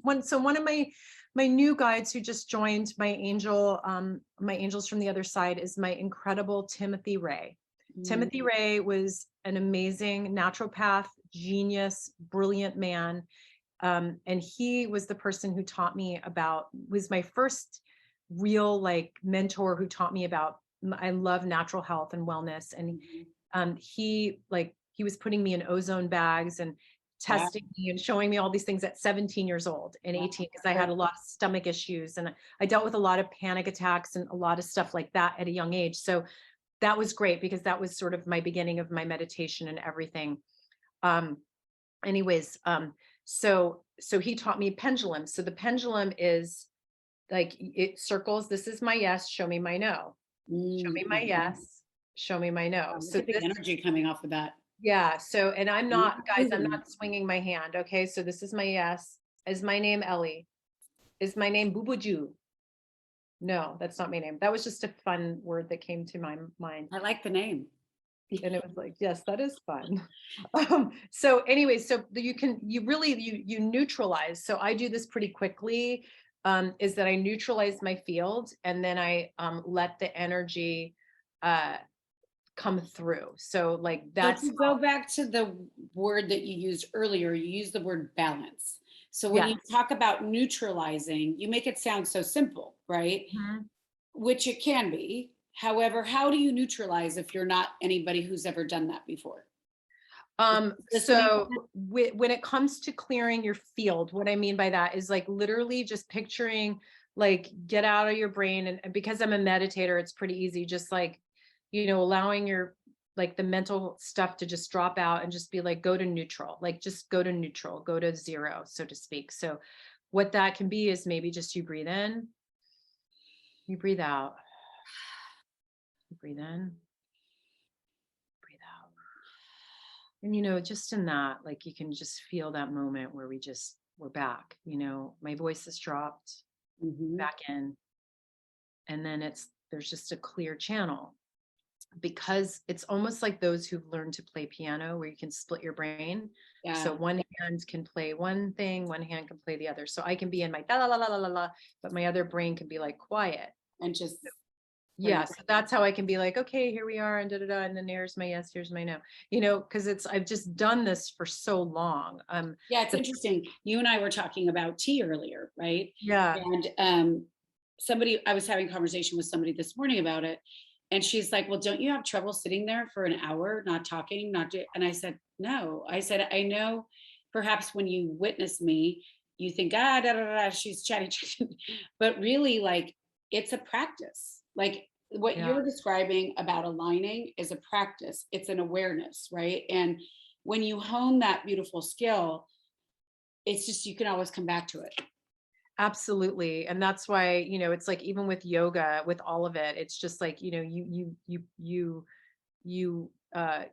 one of my new guides who just joined, my angels from the other side, is my incredible Timothy Ray. Timothy Ray was an amazing naturopath, genius, brilliant man. And he was the person who taught me was my first real like mentor, who taught me about, I love natural health and wellness. And he he was putting me in ozone bags and testing me and showing me all these things at 17 years old and 18, because I had a lot of stomach issues and I dealt with a lot of panic attacks and a lot of stuff like that at a young age. So that was great because that was sort of my beginning of my meditation and everything. Anyways, so he taught me pendulum. So the pendulum is like, it circles. This is my yes. Show me my no. Show me my yes. Show me my no. So look at the energy coming off of that. yeah. So, and I'm not, guys, I'm not swinging my hand. Okay. So this is my yes. Is my name Ellie? Is my name Bubuju? No, that's not my name. That was just a fun word that came to my mind. I like the name. And it was like, yes, that is fun. So anyways, so you neutralize. So I do this pretty quickly, is that I neutralize my field and then I let the energy come through. So like that's to go back to the word that you used earlier, you used the word balance. So when you talk about neutralizing, you make it sound so simple, right? Mm-hmm. Which it can be. However, how do you neutralize if you're not anybody who's ever done that before? So when it comes to clearing your field, what I mean by that is like literally just picturing, like, get out of your brain. And because I'm a meditator, it's pretty easy. Just like, allowing your, like the mental stuff to just drop out and just be like, go to neutral, like just go to neutral, go to zero, so to speak. So what that can be is maybe just you breathe in, you breathe out, you breathe in, breathe out. And, just in that, like, you can just feel that moment where we're back, my voice has dropped back in. And then there's just a clear channel, because it's almost like those who've learned to play piano where you can split your brain. So one hand can play one thing, one hand can play the other. So I can be in my la la la la la la, but my other brain can be like quiet. And just yeah, so that's how I can be like, okay, here we are, and da da da, and then here's my yes, here's my no, because I've just done this for so long. Yeah, it's interesting. You and I were talking about tea earlier, right? Yeah. And I was having a conversation with somebody this morning about it, and she's like, well, don't you have trouble sitting there for an hour, not talking, and I said, no. I said, I know perhaps when you witness me, you think, da da da, she's chatting, but really, like, it's a practice. Like what you're describing about aligning is a practice. It's an awareness, right? And when you hone that beautiful skill, it's just, you can always come back to it. Absolutely. And that's why, it's like, even with yoga, with all of it, it's just like,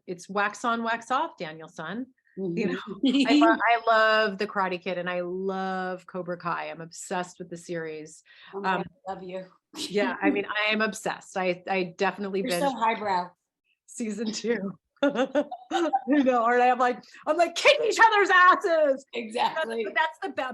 it's wax on, wax off, Daniel son. I love the Karate Kid and I love Cobra Kai. I'm obsessed with the series. Oh my God, I love you. Yeah, I mean, I am obsessed. I definitely You're binged so highbrow. season 2. Or I'm like kick each other's asses. Exactly.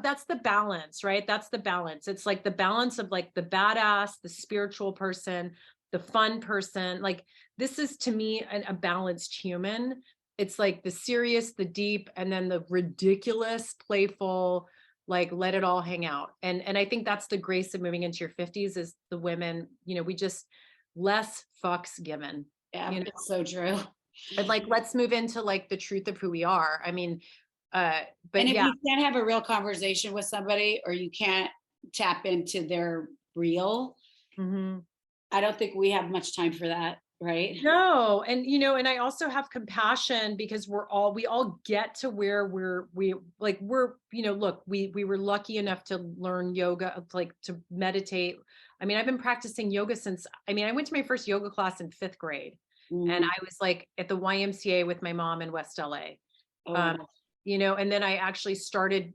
That's the balance, right? That's the balance. It's like the balance of like the badass, the spiritual person, the fun person. Like, this is to me a balanced human. It's like the serious, the deep, and then the ridiculous, playful, like, let it all hang out. And I think that's the grace of moving into your 50s is the women, we just less fucks given. Yeah, it's so true. And like, let's move into like the truth of who we are. I mean, but and if you can't have a real conversation with somebody, or you can't tap into their real, I don't think we have much time for that. Right. No. And, and I also have compassion because we all get to where look, we were lucky enough to learn yoga, like to meditate. I mean, I've been practicing yoga since, I went to my first yoga class in 5th grade and I was like at the YMCA with my mom in West LA, and then I actually started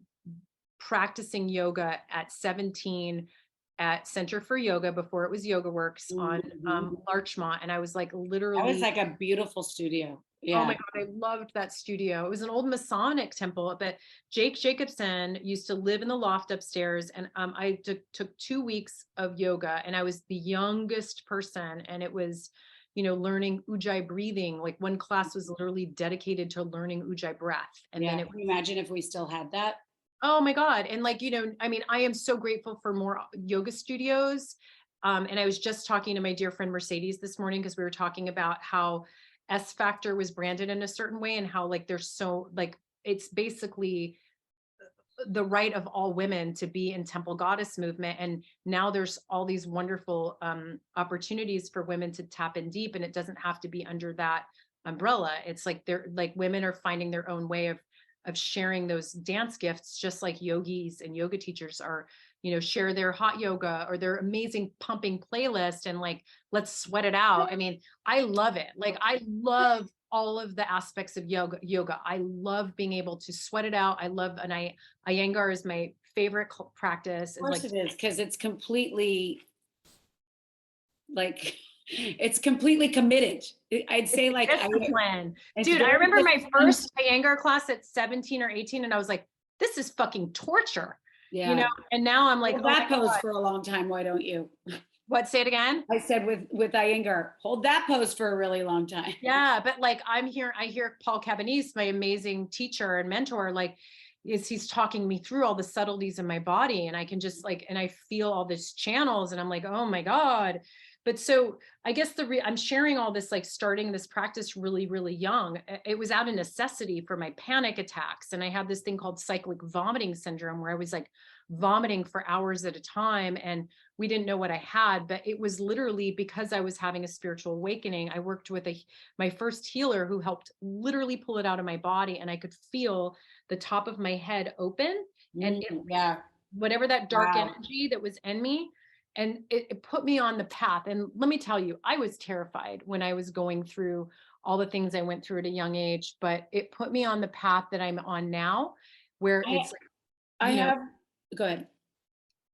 practicing yoga at 17 at Center for Yoga before it was Yoga Works on Larchmont. And I was like, literally, that was like a beautiful studio. Yeah. Oh my God, I loved that studio. It was an old Masonic temple, but Jake Jacobson used to live in the loft upstairs. And I took 2 weeks of yoga and I was the youngest person. And it was, learning Ujjayi breathing. Like one class was literally dedicated to learning Ujjayi breath. And then can you imagine if we still had that? Oh my God. And like, I am so grateful for more yoga studios. And I was just talking to my dear friend Mercedes this morning because we were talking about how S Factor was branded in a certain way, and how like there's so like it's basically the right of all women to be in temple goddess movement. And now there's all these wonderful opportunities for women to tap in deep, and it doesn't have to be under that umbrella. It's like they're like women are finding their own way of sharing those dance gifts, just like yogis and yoga teachers are, you know, share their hot yoga or their amazing pumping playlist and like, let's sweat it out. I mean, I love it. Like I love all of the aspects of yoga. I love being able to sweat it out. I love, and Iyengar is my favorite practice. Of course it is, because it's completely like, it's completely committed. I'd say like discipline. Dude, I remember my first Iyengar class at 17 or 18, and I was like, this is fucking torture. Yeah. You know, and now I'm like, hold that pose for a long time. Why don't you? What? Say it again. I said with Iyengar, hold that pose for a really long time. Yeah, but like I hear Paul Cabanese, my amazing teacher and mentor, like he's talking me through all the subtleties in my body, and I can just like, and I feel all these channels, and I'm like, oh my God. But so I guess I'm sharing all this, like starting this practice really, really young. It was out of necessity for my panic attacks. And I had this thing called cyclic vomiting syndrome, where I was like vomiting for hours at a time, and we didn't know what I had, but it was literally because I was having a spiritual awakening. I worked with my first healer who helped literally pull it out of my body, and I could feel the top of my head open, and whatever that dark energy that was in me. And it put me on the path. And let me tell you, I was terrified when I was going through all the things I went through at a young age, but it put me on the path that I'm on now, where it's like, go ahead.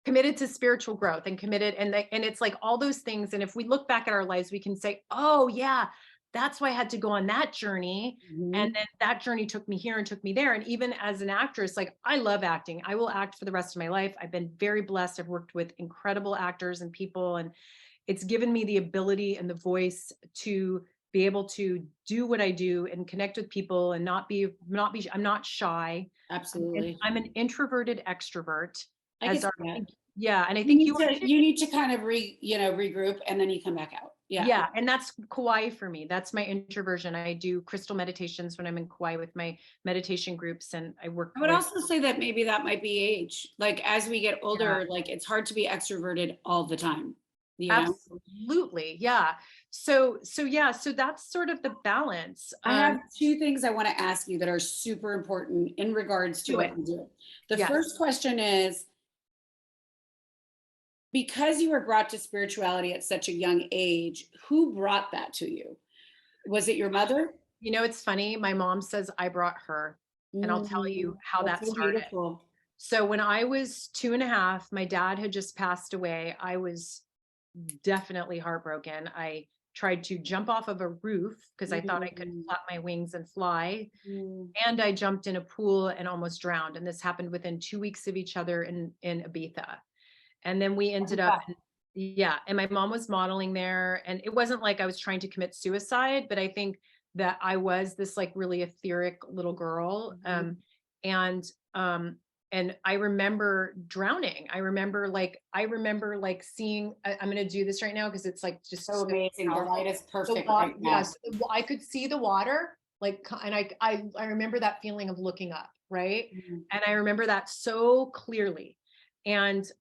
Committed to spiritual growth and committed. And it's like all those things. And if we look back at our lives, we can say, oh yeah, that's why I had to go on that journey. Mm-hmm. And then that journey took me here and took me there. And even as an actress, like I love acting. I will act for the rest of my life. I've been very blessed. I've worked with incredible actors and people, and it's given me the ability and the voice to be able to do what I do and connect with people and not be, I'm not shy. Absolutely. I'm an introverted extrovert. Yeah. And I think you need to kind of regroup, and then you come back out. Yeah. And that's Kauai for me. That's my introversion. I do crystal meditations when I'm in Kauai with my meditation groups, and I work. I would also say that maybe that might be age. Like as we get older, like it's hard to be extroverted all the time. You know? Absolutely. Yeah. So that's sort of the balance. I have two things I want to ask you that are super important in regards to what you do. The first question is, because you were brought to spirituality at such a young age, who brought that to you? Was it your mother? You know, it's funny. My mom says I brought her, and I'll tell you how that started. Beautiful. So when I was 2.5, my dad had just passed away. I was definitely heartbroken. I tried to jump off of a roof because I thought I could flap my wings and fly. And I jumped in a pool and almost drowned. And this happened within 2 weeks of each other in Ibiza. And then we ended up, and my mom was modeling there. And it wasn't like I was trying to commit suicide, but I think that I was this like really etheric little girl. And I remember drowning. I remember seeing, I'm going to do this right now because it's like just so amazing. The light is perfect right now. Yes, I could see the water, like, and I remember that feeling of looking up, right? And I remember that so clearly. And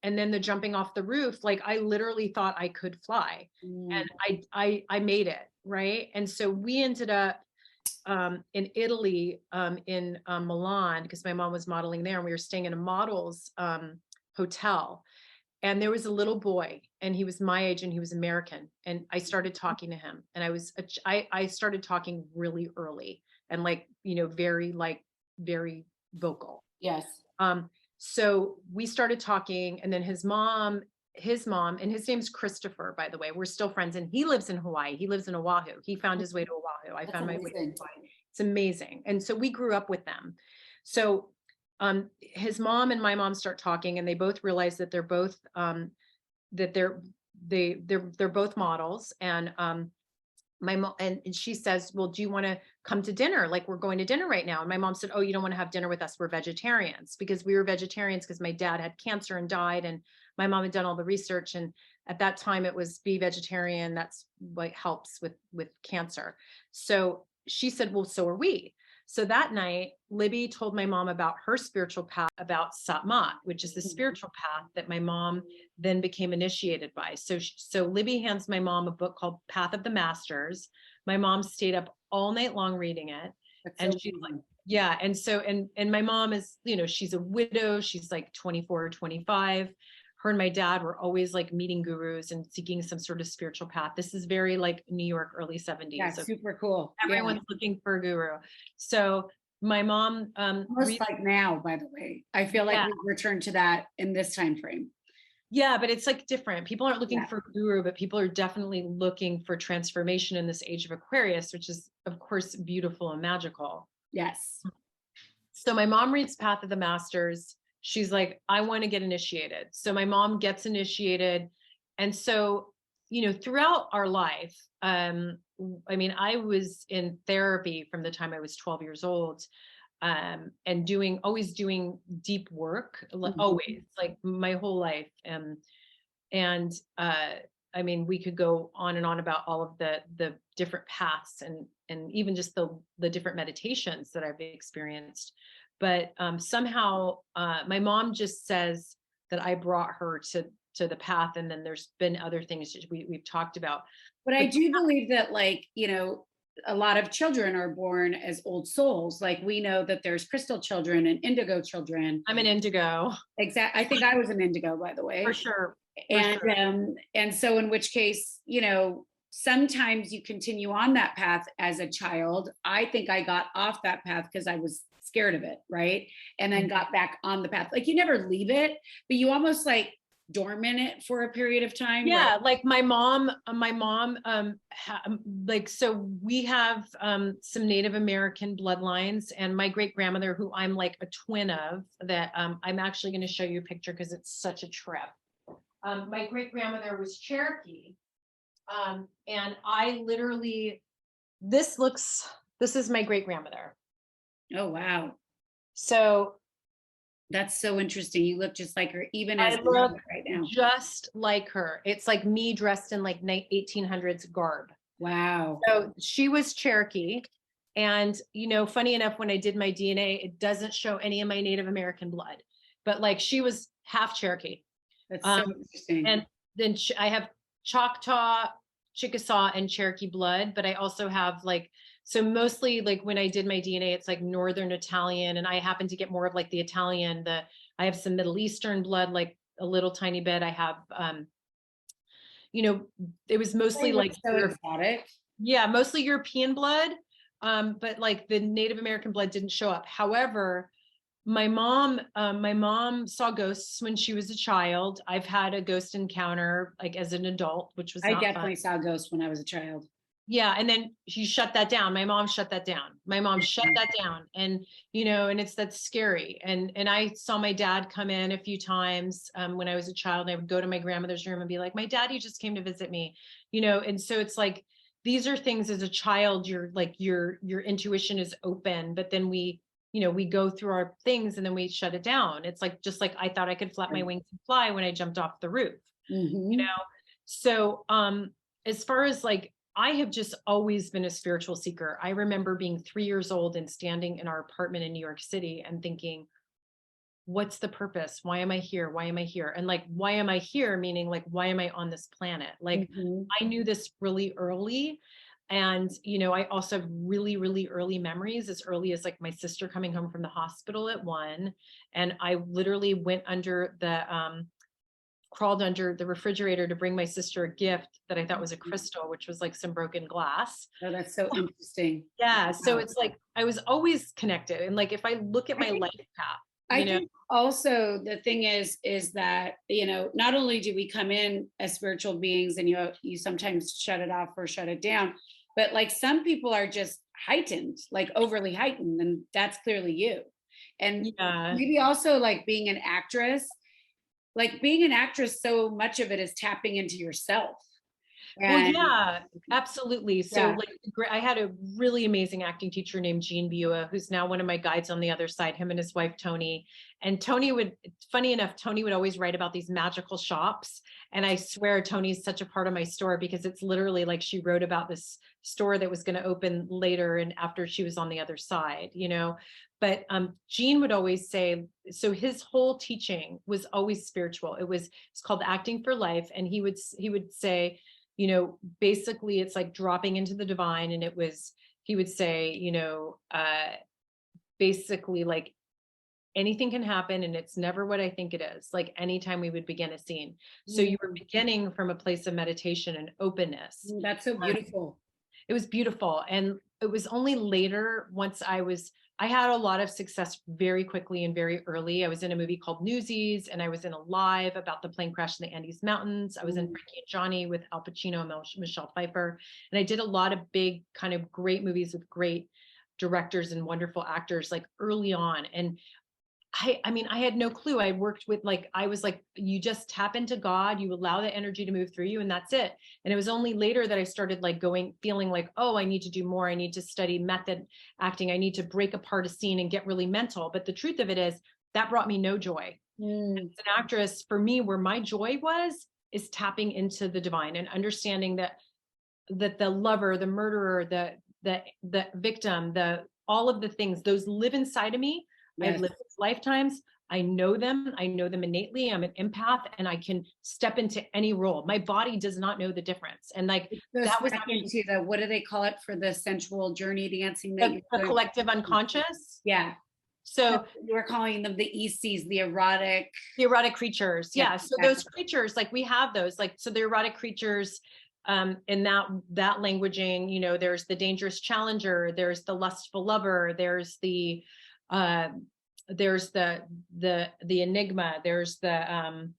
then the jumping off the roof, like I literally thought I could fly, and I made it, right? And so we ended up in Italy, in Milan, because my mom was modeling there, and we were staying in a model's hotel. And there was a little boy, and he was my age, and he was American. And I started talking to him, and I started talking really early, and like, you know, very vocal. Yes. So we started talking, and then his mom, and his name's Christopher, by the way, we're still friends, and he lives in Hawaii. He lives in Oahu. He found his way to Oahu. I found my way to Hawaii. It's amazing. And so we grew up with them. So his mom and my mom start talking, and they both realize that they're both they're both models. And my mom, and she says, well, do you want to come to dinner? Like, we're going to dinner right now. And my mom said, oh, you don't want to have dinner with us. We're vegetarians, because we were vegetarians because my dad had cancer and died. And my mom had done all the research, and At that time, it was be vegetarian. That's what helps with cancer. So she said, well, so are we. So that night, Libby told my mom about her spiritual path, about Satmat, which is the spiritual path that my mom then became initiated by. So Libby hands my mom a book called Path of the Masters. My mom stayed up all night long reading it. That's And so she's cool. like, yeah. And so, and my mom is, she's a widow. She's like 24 or 25. Her and my dad were always like meeting gurus and seeking some sort of spiritual path. This is very like New York, early 70s. Yeah, So super cool. everyone's looking for a guru. So my mom, Almost like now, by the way. I feel like we've returned to that in this time frame. yeah, but it's like different. People aren't looking Yeah. for a guru, but people are definitely looking for transformation in this age of Aquarius, which is of course beautiful and magical. Yes. So my mom reads Path of the Masters. She's like, I want to get initiated. So my mom gets initiated. And so, throughout our life, I mean, I was in therapy from the time I was 12 years old, and always doing deep work, always, like my whole life. And I mean, we could go on and on about all of the different paths and even just the different meditations that I've experienced. But somehow my mom just says that I brought her to the path, and then there's been other things that we've talked about. But I do believe that, like, a lot of children are born as old souls. Like, we know that there's crystal children and indigo children. I'm an indigo. Exactly. I think I was an indigo, by the way. For sure. And so in which case, sometimes you continue on that path as a child. I think I got off that path because I was scared of it, right? And then got back on the path. Like, you never leave it, but you almost like dormant it for a period of time. Yeah, right? like my mom, like, so we have some Native American bloodlines, and my great grandmother, who I'm like a twin of, that I'm actually going to show you a picture because it's such a trip. My great grandmother was Cherokee, and I literally, this is my great grandmother. Oh, wow. So that's so interesting. You look just like her, even as I look right now. just like her. It's like me dressed in like 1800s garb. Wow. So she was Cherokee. And, funny enough, when I did my DNA, it doesn't show any of my Native American blood, but like she was half Cherokee. That's so interesting. And then I have Choctaw, Chickasaw, and Cherokee blood, but I also have so mostly like when I did my DNA, it's like Northern Italian, and I happen to get more of like the Italian, I have some Middle Eastern blood, like a little tiny bit. I have, it was mostly like so exotic. Yeah, mostly European blood. But like the Native American blood didn't show up. However, my mom saw ghosts when she was a child. I've had a ghost encounter like as an adult, which was I not definitely fun. saw ghosts when I was a child. Yeah, and then she shut that down. My mom shut that down. And and that's scary. And I saw my dad come in a few times when I was a child. And I would go to my grandmother's room and be like, my daddy just came to visit me, and so it's like these are things as a child, you're like your intuition is open, but then we go through our things and then we shut it down. It's like just like I thought I could flap my wings and fly when I jumped off the roof. So as far as like I have just always been a spiritual seeker. I remember being 3 years old and standing in our apartment in New York City and thinking, what's the purpose? Why am I here? Why am I here? And like, why am I here? Meaning like, why am I on this planet? Like, I knew this really early. And, I also have really, really early memories, as early as like my sister coming home from the hospital at 1. And I literally crawled under the refrigerator to bring my sister a gift that I thought was a crystal, which was like some broken glass. Oh, that's so interesting. Yeah. So it's like, I was always connected. And like, if I look at my life path, I think also the thing is that, not only do we come in as spiritual beings and you sometimes shut it off or shut it down, but like some people are just heightened, like overly heightened, and that's clearly you. And maybe also like being an actress, so much of it is tapping into yourself. Well, And yeah, absolutely. So Yeah. like I had a really amazing acting teacher named Gene Bua, who's now one of my guides on the other side, him and his wife, Tony. And Tony would, funny enough, Tony would always write about these magical shops. And I swear Tony's such a part of my store because it's literally like she wrote about this store that was going to open later and after she was on the other side, you know. But Gene would always say, so his whole teaching was always spiritual. It's called Acting for Life. And he would say, you know, basically it's like dropping into the divine. And he would say, you know, basically like anything can happen and it's never what I think it is. Like anytime we would begin a scene. So you were beginning from a place of meditation and openness. That's so beautiful. It was beautiful. And it was only later once I had a lot of success very quickly and very early. I was in a movie called Newsies and I was in a live about the plane crash in the Andes Mountains. I was in Frankie and Johnny with Al Pacino and Michelle Pfeiffer. And I did a lot of big kind of great movies with great directors and wonderful actors like early on. And I mean, I had no clue. I worked with I was like, you just tap into God, you allow the energy to move through you and that's it. And it was only later that I started feeling like, oh, I need to do more. I need to study method acting. I need to break apart a scene and get really mental. But the truth of it is that brought me no joy. As an actress, for me, where my joy is tapping into the divine and understanding that the lover, the murderer, the victim, all of the things, those live inside of me. Yes. I've lived lifetimes. I know them innately. I'm an empath and I can step into any role. My body does not know the difference. And that was into the, what do they call it for the sensual journey dancing? The collective unconscious. Yeah. So you were calling them the ECs, the erotic creatures. Yeah. So those creatures, we have those, so the erotic creatures, in that languaging, you know, there's the dangerous challenger, there's the lustful lover, there's the enigma, there's the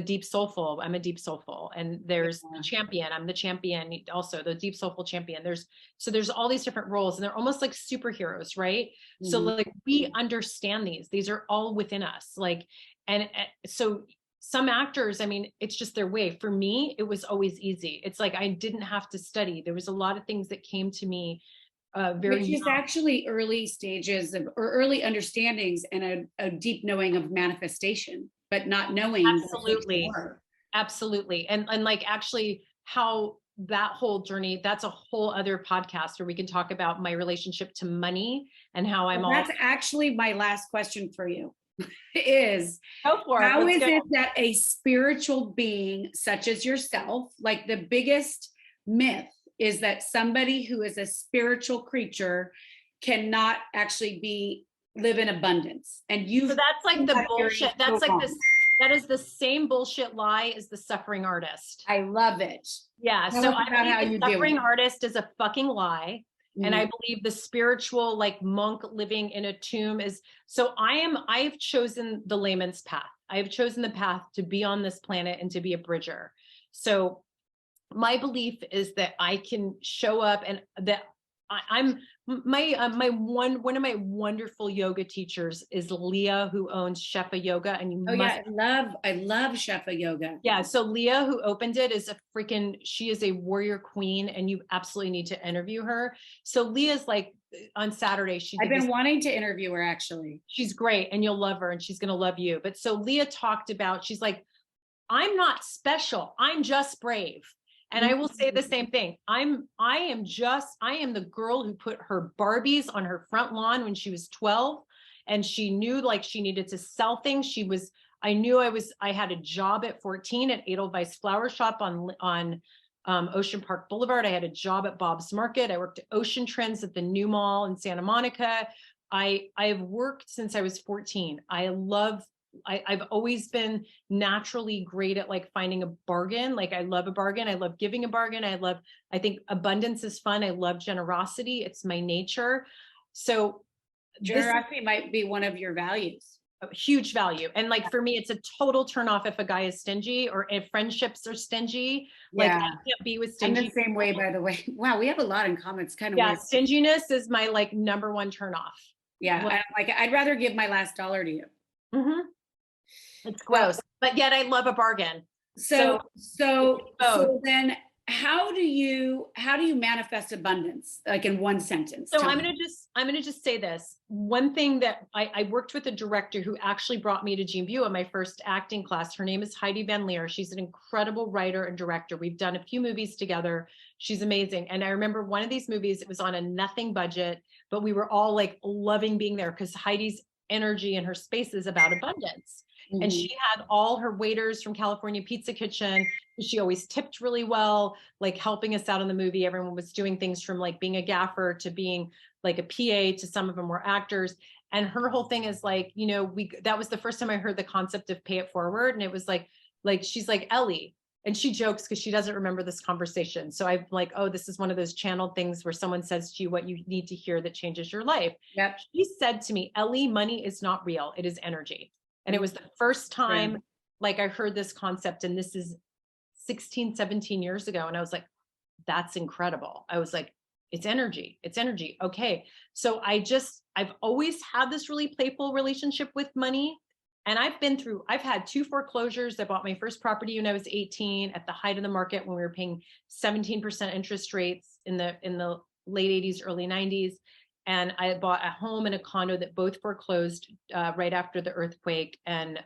deep soulful. I'm a deep soulful, and there's the champion. I'm the champion, also the deep soulful champion. There's all these different roles, and they're almost like superheroes, right? So we understand these are all within us. And so some actors, I mean, it's just their way. For me, it was always easy. It's like I didn't have to study. There was a lot of things that came to me which is actually early stages or early understandings and a deep knowing of manifestation, but not knowing. Absolutely. And actually how that whole journey, that's a whole other podcast where we can talk about my relationship to money and how that's actually my last question for you is how is it that a spiritual being such as yourself, like the biggest myth is that somebody who is a spiritual creature cannot actually live in abundance. And so that's like the bullshit. That's like this. That is the same bullshit lie as the suffering artist. I love it. Yeah. So I believe the suffering artist is a fucking lie. And I believe the spiritual monk living in a tomb is, so I've chosen the layman's path. I have chosen the path to be on this planet and to be a bridger. So my belief is that I can show up and that I'm one of my wonderful yoga teachers is Leah, who owns Shefa Yoga. And I love Shefa Yoga. Yeah. So Leah, who opened it, is she is a warrior queen, and you absolutely need to interview her. So Leah's on Saturday, I've been wanting to interview her actually. She's great and you'll love her and she's going to love you. But so Leah talked about, she's like, I'm not special. I'm just brave. And I will say the same thing. I am the girl who put her Barbies on her front lawn when she was 12, and she knew she needed to sell things. I had a job at 14 at Edelweiss Flower Shop on Ocean Park Boulevard. I had a job at Bob's Market. I worked at Ocean Trends at the New Mall in Santa Monica. I have worked since I was 14. I've always been naturally great at finding a bargain. I love a bargain. I love giving a bargain. I think abundance is fun. I love generosity. It's my nature. So generosity might be one of your values. A huge value. And for me, it's a total turnoff if a guy is stingy or if friendships are stingy. I can't be with stingy. I'm the same way, by the way. Wow, we have a lot in common. It's kind of weird. Stinginess is my number one turnoff. Yeah, I'd rather give my last dollar to you. Mm-hmm. It's gross, but yet I love a bargain. So then how do you manifest abundance? Like in one sentence? So Tell I'm me. gonna just say this. One thing that I worked with a director who actually brought me to Gene Buell, my first acting class. Her name is Heidi Van Leer. She's an incredible writer and director. We've done a few movies together. She's amazing. And I remember one of these movies, it was on a nothing budget, but we were all like loving being there because Heidi's energy and her space is about abundance. And she had all her waiters from California Pizza Kitchen. She always tipped really well, like helping us out in the movie. Everyone was doing things from like being a gaffer to being like a PA to some of them were actors. And her whole thing is like, you know, that was the first time I heard the concept of pay it forward. And it was like she's like, Ellie. And she jokes because she doesn't remember this conversation. So I'm like, oh, this is one of those channeled things where someone says to you what you need to hear that changes your life. Yep. She said to me, Ellie, money is not real. It is energy. And it was the first time like I heard this concept, and this is 16, 17 years ago. And I was like, that's incredible. I was like, it's energy. It's energy. Okay. So I've always had this really playful relationship with money. And I've had 2 foreclosures. I bought my first property when I was 18 at the height of the market when we were paying 17% interest rates in the late 80s, early 90s. And I bought a home and a condo that both foreclosed right after the earthquake and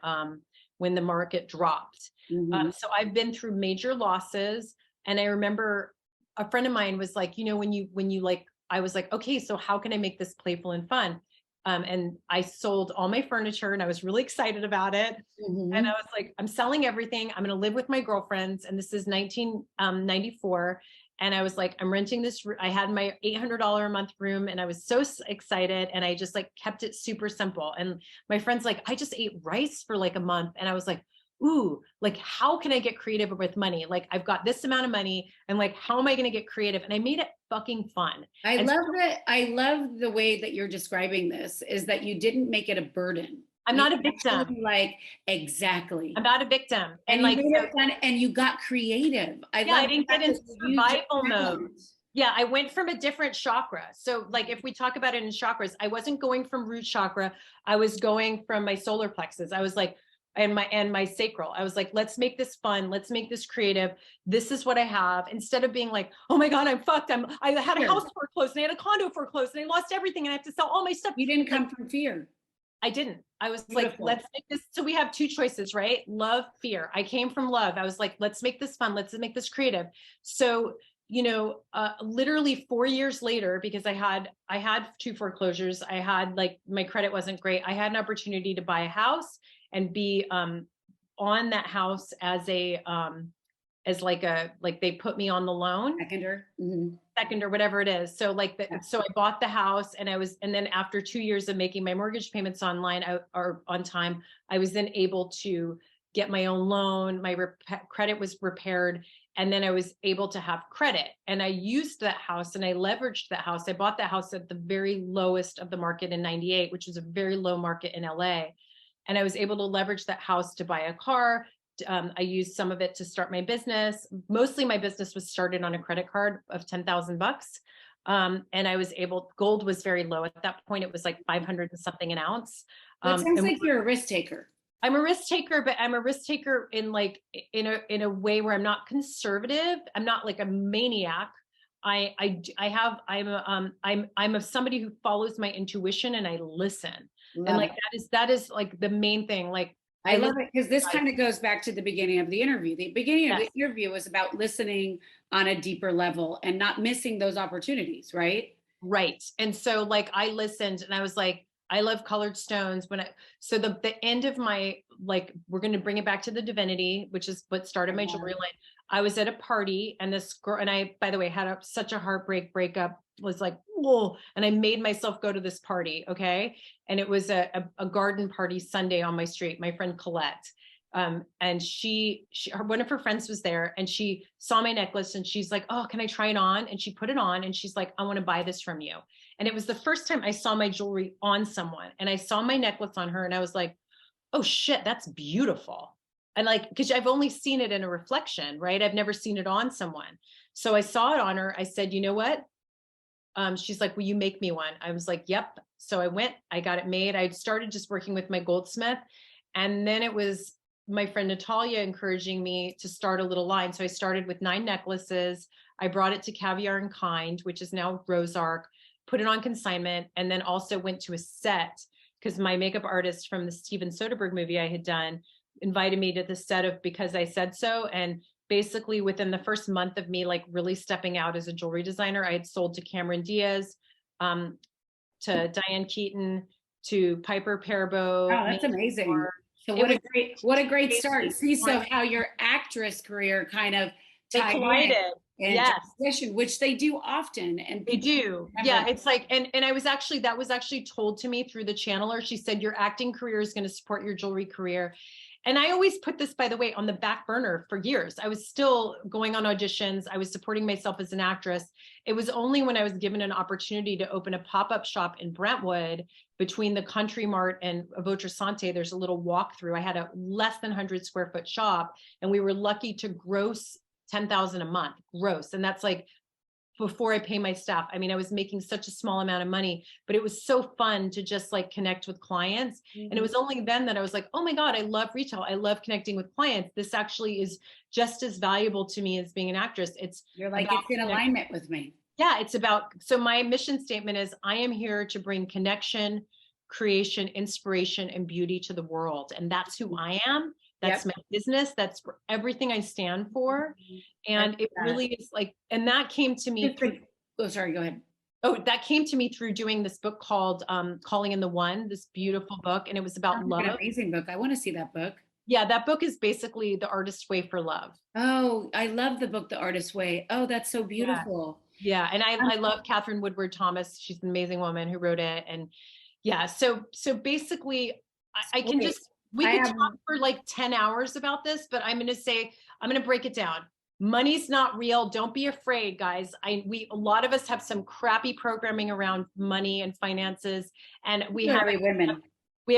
when the market dropped. So I've been through major losses. And I remember a friend of mine was like, you know, when you like, I was like, okay, so how can I make this playful and fun? And I sold all my furniture and I was really excited about it. And I was like, I'm selling everything. I'm going to live with my girlfriends. And this is 1994. And I was like, I'm renting this. I had my $800 a month room and I was so excited. And I just like kept it super simple. And my friend's like, I just ate rice for like a month. And I was like, ooh, like, how can I get creative with money? Like, I've got this amount of money and like, how am I going to get creative? And I made it fucking fun. I love the way that you're describing this is that you didn't make it a burden. I'm not a victim. Like, exactly. I'm not a victim. And like, you made it fun and you got creative. I didn't get into survival mode. Yeah, I went from a different chakra. So like, if we talk about it in chakras, I wasn't going from root chakra. I was going from my solar plexus. I was like, and my sacral. I was like, let's make this fun. Let's make this creative. This is what I have. Instead of being like, oh my God, I'm fucked. I had a house foreclosed and I had a condo foreclosed and I lost everything and I have to sell all my stuff. You didn't come from fear. I didn't. I was like, let's make this. So we have 2 choices, right? Love, fear. I came from love. I was like, let's make this fun. Let's make this creative. So, you know, literally 4 years later, because I had 2 foreclosures. I had like, my credit wasn't great. I had an opportunity to buy a house and be on that house as they put me on the loan. Second or whatever it is. So like so I bought the house and then after 2 years of making my mortgage payments online or on time, I was then able to get my own loan. My credit was repaired. And then I was able to have credit. And I used that house and I leveraged that house. I bought that house at the very lowest of the market in 98, which was a very low market in LA. And I was able to leverage that house to buy a car. I used some of it to start my business. Mostly my business was started on a credit card of $10,000. And I was gold was very low. At that point, it was like 500 and something an ounce. It sounds like you're a risk taker. I'm a risk taker, but I'm a risk taker in a way where I'm not conservative. I'm not like a maniac. I'm somebody who follows my intuition and I listen. That is like the main thing. Like, I love it because this kind of goes back to the beginning of the interview. The beginning of the interview was about listening on a deeper level and not missing those opportunities, right? Right. And so like I listened and I was like, I love colored stones. So the end of my, like, we're going to bring it back to the Divinity, which is what started my jewelry line. I was at a party and this girl, and I, by the way, had such a heartbreak breakup, was like, whoa. And I made myself go to this party. Okay. And it was a garden party Sunday on my street, my friend Colette. And one of her friends was there and she saw my necklace and she's like, oh, can I try it on? And she put it on and she's like, I want to buy this from you. And it was the first time I saw my jewelry on someone and I saw my necklace on her and I was like, oh shit, that's beautiful. And like, because I've only seen it in a reflection, right? I've never seen it on someone. So I saw it on her. I said, you know what? She's like, will you make me one? I was like, yep. So I went, I got it made. I started just working with my goldsmith. And then it was my friend Natalia encouraging me to start a little line. So I started with 9 necklaces. I brought it to Caviar and Kind, which is now Rose Arc, put it on consignment, and then also went to a set because my makeup artist from the Steven Soderbergh movie I had done invited me to the set of Because I Said So. And basically within the first month of me like really stepping out as a jewelry designer, I had sold to Cameron Diaz, to Diane Keaton, to Piper Perabo. Wow, that's amazing. So what a great start. See, so how your actress career kind of tied collided. In Yes. transition, which they do often. And they do. Yeah, it's like, and I was actually, that was actually told to me through the channeler. She said, your acting career is going to support your jewelry career. And I always put this, by the way, on the back burner for years. I was still going on auditions. I was supporting myself as an actress. It was only when I was given an opportunity to open a pop-up shop in Brentwood between the Country Mart and Votre-Sante, there's a little walkthrough. I had a less than 100 square foot shop, and we were lucky to gross 10,000 a month gross. And that's like before I pay my staff. I mean, I was making such a small amount of money, but it was so fun to just like connect with clients. And it was only then that I was like, oh my God, I love retail. I love connecting with clients. This actually is just as valuable to me as being an actress. You're like, it's in alignment with me. Yeah, it's about, so my mission statement is I am here to bring connection, creation, inspiration, and beauty to the world. And that's who I am. That's my business. That's for everything I stand for. And it really is like, and that came to me. Oh, sorry, go ahead. Oh, that came to me through doing this book called Calling in the One, this beautiful book. And it was about love. An amazing book. I want to see that book. Yeah, that book is basically the artist's way for love. Oh, I love the book, The Artist's Way. Oh, that's so beautiful. Yeah. And I love Catherine Woodward Thomas. She's an amazing woman who wrote it. And yeah, so basically I can just, we could talk for like 10 hours about this, but I'm going to break it down. Money's not real. Don't be afraid, guys. A lot of us have some crappy programming around money and finances, and we have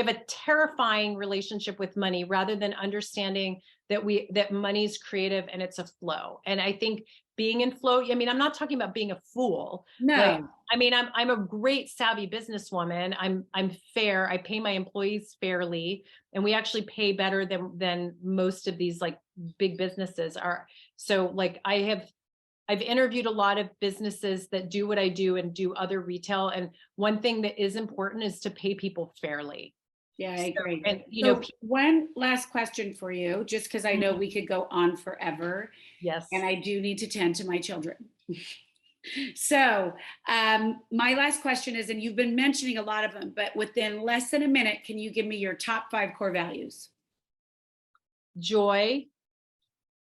a terrifying relationship with money rather than understanding that money's creative and it's a flow. And I think being in flow, I mean, I'm not talking about being a fool. No. Like, I mean, I'm a great savvy businesswoman. I'm fair. I pay my employees fairly, and we actually pay better than most of these like big businesses are. So like I've interviewed a lot of businesses that do what I do and do other retail. And one thing that is important is to pay people fairly. Yeah, I agree. And one last question for you, just because I know we could go on forever. Yes. And I do need to tend to my children. So my last question is, and you've been mentioning a lot of them, but within less than a minute, can you give me your top 5 core values? Joy,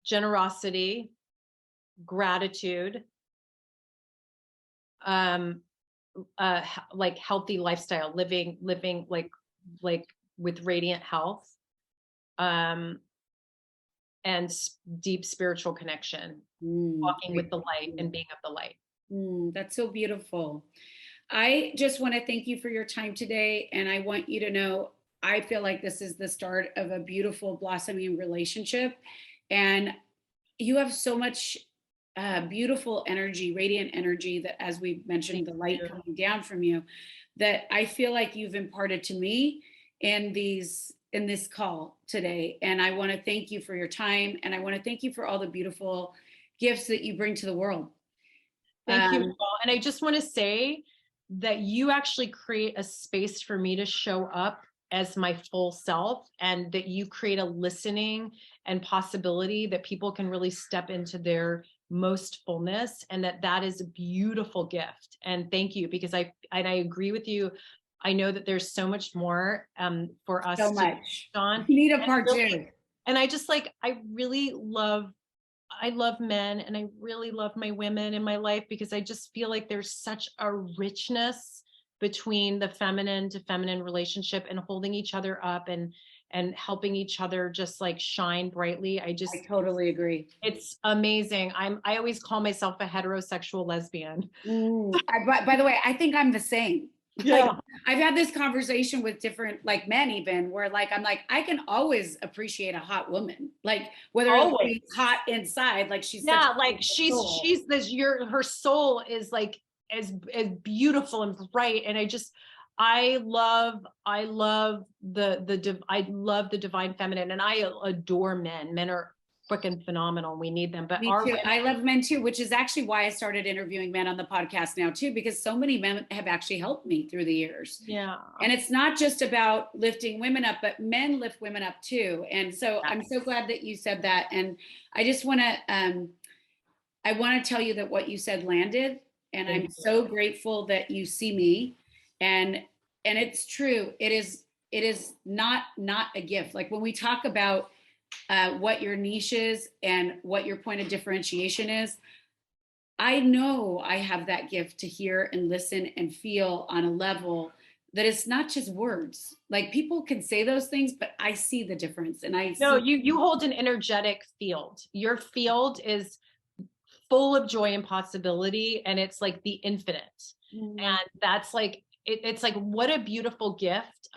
generosity, gratitude, like healthy lifestyle, living like with radiant health, and deep spiritual connection, walking with the light and being of the light. That's so beautiful. I just want to thank you for your time today. And I want you to know, I feel like this is the start of a beautiful blossoming relationship. And you have so much beautiful energy, radiant energy that, as we mentioned, the light coming down from you, that I feel like you've imparted to me in this call today. And I want to thank you for your time. And I want to thank you for all the beautiful gifts that you bring to the world. Thank you. And I just want to say that you actually create a space for me to show up as my full self, and that you create a listening and possibility that people can really step into their most fullness, and that is a beautiful gift. And thank you, because I agree with you. I know that there's so much more for us. So much. On. You need a part 2. And I just like, I love men, and I really love my women in my life, because I just feel like there's such a richness between the feminine to feminine relationship, and holding each other up and helping each other just like shine brightly. I totally agree. It's amazing. I always call myself a heterosexual lesbian. By the way, I think I'm the same. Yeah. Like, I've had this conversation with different like men, even where like I'm like, I can always appreciate a hot woman, like whether it's hot inside, like she's like her soul is like as beautiful and bright. And I love I love the divine feminine, and I adore men. Men are freaking phenomenal. We need them, but Me our too. women, I love men too, which is actually why I started interviewing men on the podcast now too, because so many men have actually helped me through the years. yeah, And it's not just about lifting women up, but men lift women up too. And so I'm so glad that you said that. And I just want to, I want to tell you that what you said landed, and Thank I'm so grateful that you see me. And it's true. It is not a gift. Like when we talk about what your niche is and what your point of differentiation is, I know I have that gift to hear and listen and feel on a level that it's not just words. Like people can say those things, but I see the difference, and I no, see. you hold an energetic field. Your field is full of joy and possibility, and it's like the infinite. And that's like it's like, what a beautiful gift.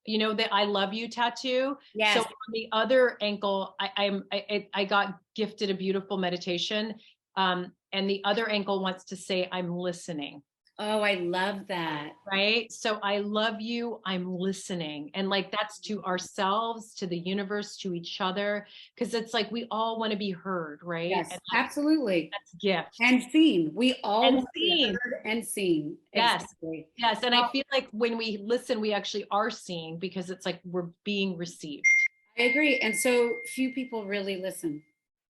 You know, the I love you tattoo. Yes. So on the other ankle, I got gifted a beautiful meditation. And the other ankle wants to say, I'm listening. Oh, I love that. Right. So I love you. I'm listening. And like, that's to ourselves, to the universe, to each other. Cause it's like, we all want to be heard. Right. Yes, And absolutely. that's gift. And seen. We all And want to be seen. heard and seen. Yes. Exactly. Yes. And Well, I feel like when we listen, we actually are seeing, because it's like we're being received. I agree. And so few people really listen.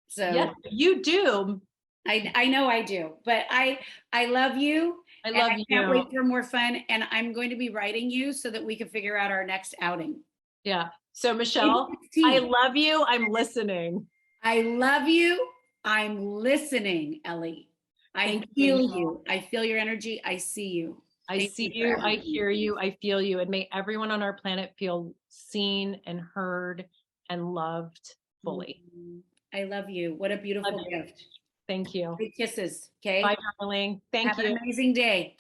So Yes, you do. I know I do, but I love you. I And love I can't you. wait for more fun. And I'm going to be writing you so that we can figure out our next outing. Yeah. So Michelle, I love you. I'm listening. I love you. I'm listening, Ellie. I Thank feel you. you. I feel your energy. I see you. I Thank see for you. I everything. hear you. I feel you. And may everyone on our planet feel seen and heard and loved fully. I love you. What a beautiful Love you. gift. Thank you. Big kisses. Okay. Bye, darling. Thank Have you. an amazing day.